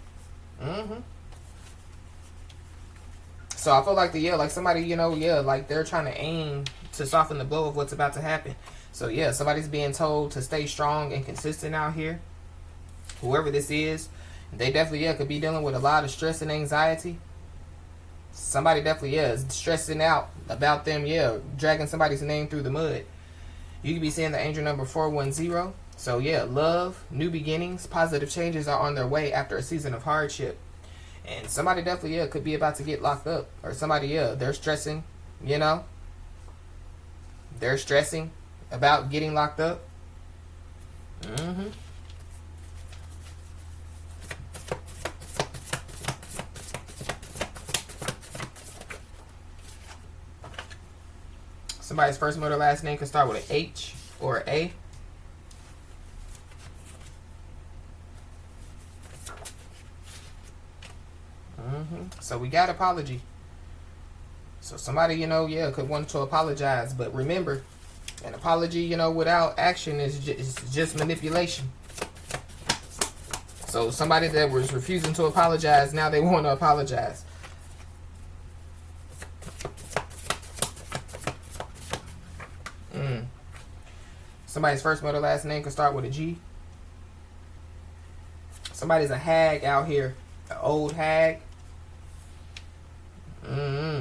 So I feel like like somebody, yeah, like they're trying to aim to soften the blow of what's about to happen. So yeah, somebody's being told to stay strong and consistent out here. Whoever this is, they definitely, yeah, could be dealing with a lot of stress and anxiety. Somebody definitely, yeah, is stressing out about them, yeah, dragging somebody's name through the mud. You could be seeing the angel number 410. So yeah, love, new beginnings, positive changes are on their way after a season of hardship. And somebody definitely, yeah, could be about to get locked up. Or somebody, yeah, they're stressing, They're stressing about getting locked up. Somebody's first, middle, last name can start with an H or an A. So we got apology. So somebody, yeah, could want to apologize. But remember, an apology, without action is just manipulation. So somebody that was refusing to apologize, now they want to apologize. Somebody's first, middle, last name can start with a G. Somebody's a hag out here, an old hag.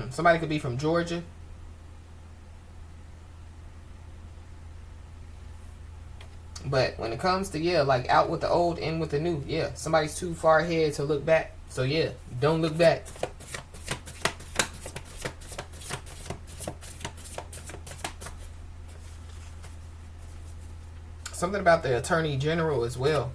Somebody could be from Georgia. But when it comes to, yeah, like out with the old, in with the new, yeah, somebody's too far ahead to look back. So yeah, don't look back. Something about the Attorney General as well.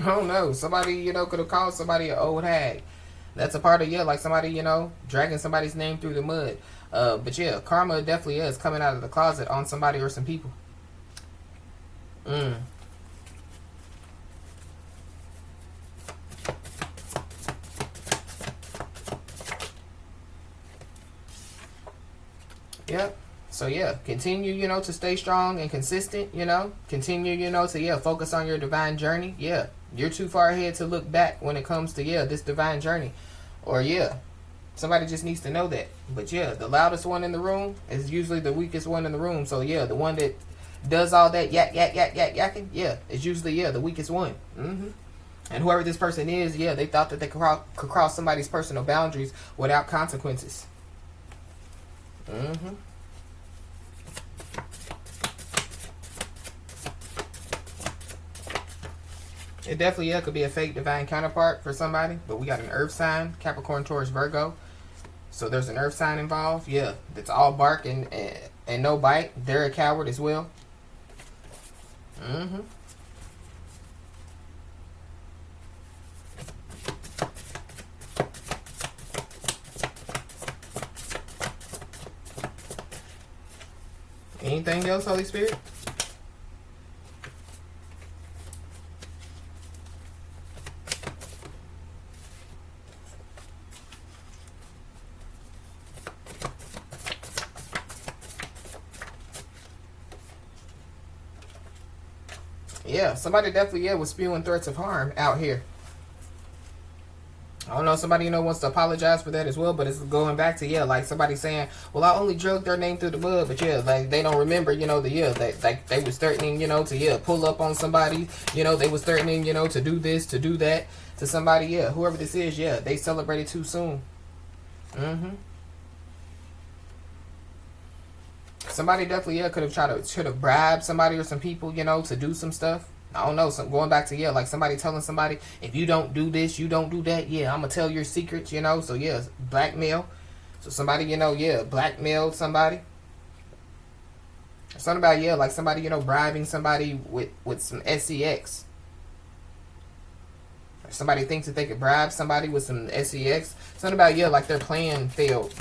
I don't know. Somebody, could have called somebody an old hag. That's a part of, yeah, like somebody, dragging somebody's name through the mud. But yeah, karma definitely is coming out of the closet on somebody or some people. Yep. So yeah, continue, to stay strong and consistent, Continue, to, yeah, focus on your divine journey. Yeah. You're too far ahead to look back when it comes to, yeah, this divine journey. Or yeah, somebody just needs to know that. But yeah, the loudest one in the room is usually the weakest one in the room. So yeah, the one that does all that yakking, yeah, is usually, yeah, the weakest one. And whoever this person is, yeah, they thought that they could cross somebody's personal boundaries without consequences. It definitely, yeah, could be a fake divine counterpart for somebody. But we got an earth sign, Capricorn, Taurus, Virgo. So there's an earth sign involved. Yeah, that's all bark and no bite. They're a coward as well. Anything else, Holy Spirit? Yeah, somebody definitely, yeah, was spewing threats of harm out here. I don't know, somebody, wants to apologize for that as well, but it's going back to, yeah, like somebody saying, well, I only drugged their name through the mud, but yeah, like they don't remember, they was threatening, to, yeah, pull up on somebody, they was threatening, to do this, to do that, to somebody, yeah, whoever this is, yeah, they celebrated too soon. Somebody definitely, yeah, could have bribed somebody or some people, to do some stuff. I don't know. Going back to, yeah, like somebody telling somebody, if you don't do this, you don't do that. Yeah, I'm gonna tell your secrets. So yeah, blackmail. So somebody, yeah, blackmailed somebody. Something about, yeah, like somebody, bribing somebody with some sex. Somebody thinks that they could bribe somebody with some sex. Something about, yeah, like their plan failed.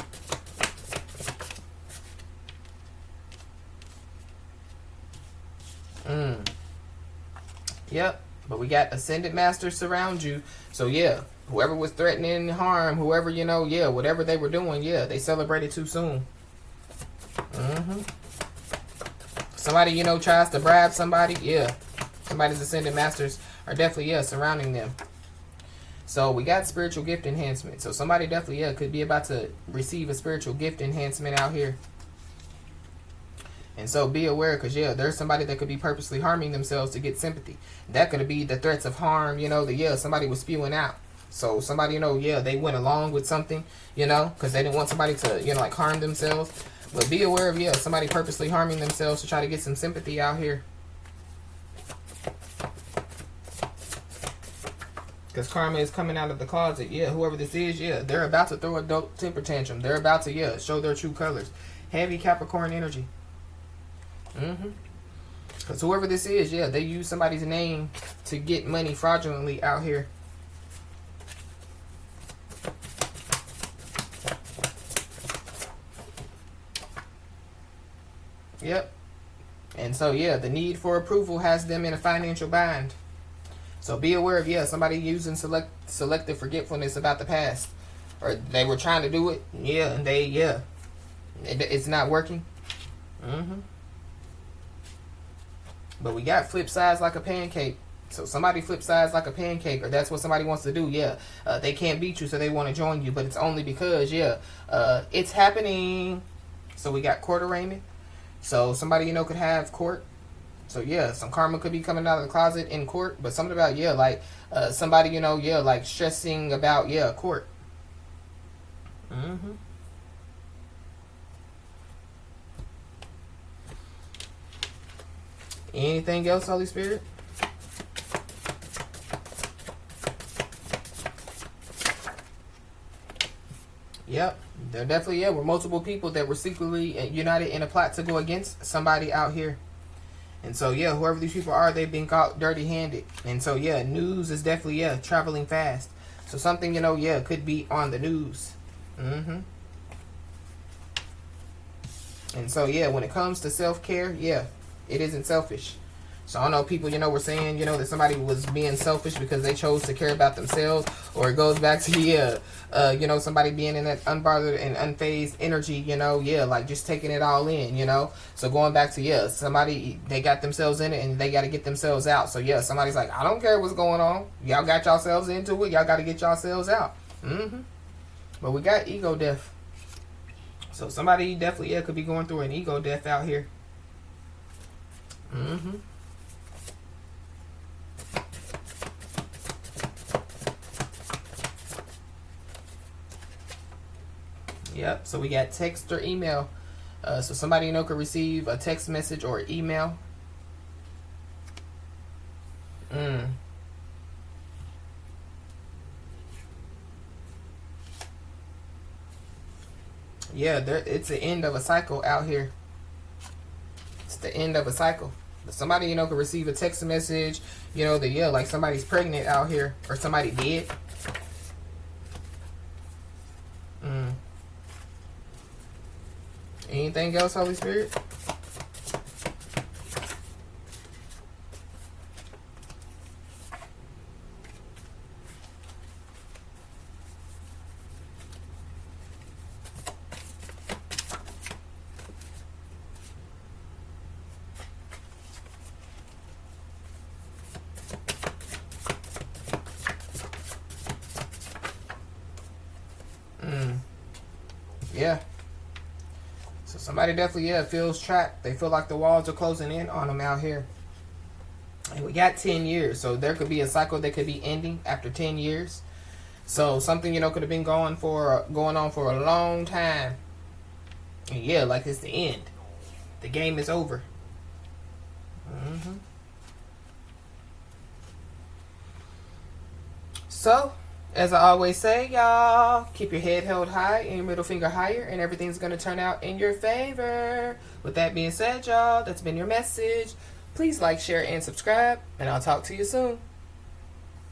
Yep, but we got ascended masters surround you. So yeah, whoever was threatening harm, whoever, yeah, whatever they were doing, yeah, they celebrated too soon. Somebody, tries to bribe somebody, yeah. Somebody's ascended masters are definitely, yeah, surrounding them. So we got spiritual gift enhancement. So somebody definitely, yeah, could be about to receive a spiritual gift enhancement out here. And so be aware, because, yeah, there's somebody that could be purposely harming themselves to get sympathy. That could be the threats of harm, somebody was spewing out. So somebody, yeah, they went along with something, because they didn't want somebody to, like harm themselves. But be aware of, yeah, somebody purposely harming themselves to try to get some sympathy out here. Because karma is coming out of the closet. Yeah, whoever this is, yeah, they're about to throw a dope temper tantrum. They're about to, yeah, show their true colors. Heavy Capricorn energy. Because whoever this is, yeah, they use somebody's name to get money fraudulently out here. Yep. And so, yeah, the need for approval has them in a financial bind. So be aware of, yeah, somebody using selective forgetfulness about the past. Or they were trying to do it, yeah, and it's not working. But we got flip sides like a pancake. So somebody flip sides like a pancake, or that's what somebody wants to do, yeah. They can't beat you, so they want to join you, but it's only because, yeah, it's happening. So we got court arraignment. So somebody, could have court. So yeah, some karma could be coming out of the closet in court, but something about, yeah, like somebody, yeah, like stressing about, yeah, court. Anything else, Holy Spirit? Yep. There definitely, yeah, were multiple people that were secretly united in a plot to go against somebody out here. And so, yeah, whoever these people are, they've been caught dirty-handed. And so, yeah, news is definitely, yeah, traveling fast. So something, yeah, could be on the news. And so, yeah, when it comes to self-care, yeah, it isn't selfish. So I know people, were saying, that somebody was being selfish because they chose to care about themselves. Or it goes back to, yeah, somebody being in that unbothered and unfazed energy, yeah, like just taking it all in, So going back to, yeah, somebody, they got themselves in it and they got to get themselves out. So, yeah, somebody's like, I don't care what's going on. Y'all got yourselves into it. Y'all got to get yourselves out. But we got ego death. So somebody definitely, yeah, could be going through an ego death out here. Yep. So we got text or email. So somebody could receive a text message or email. Yeah, it's the end of a cycle out here. It's the end of a cycle. Somebody, could receive a text message, that, yeah, like somebody's pregnant out here or somebody dead. Anything else, Holy Spirit? Yeah. So somebody definitely, yeah, feels trapped. They feel like the walls are closing in on them out here. And we got 10 years. So there could be a cycle that could be ending after 10 years. So something, could have been going on for a long time. And yeah, like it's the end. The game is over. So, as I always say, y'all, keep your head held high and your middle finger higher, and everything's going to turn out in your favor. With that being said, y'all, that's been your message. Please like, share, and subscribe, and I'll talk to you soon.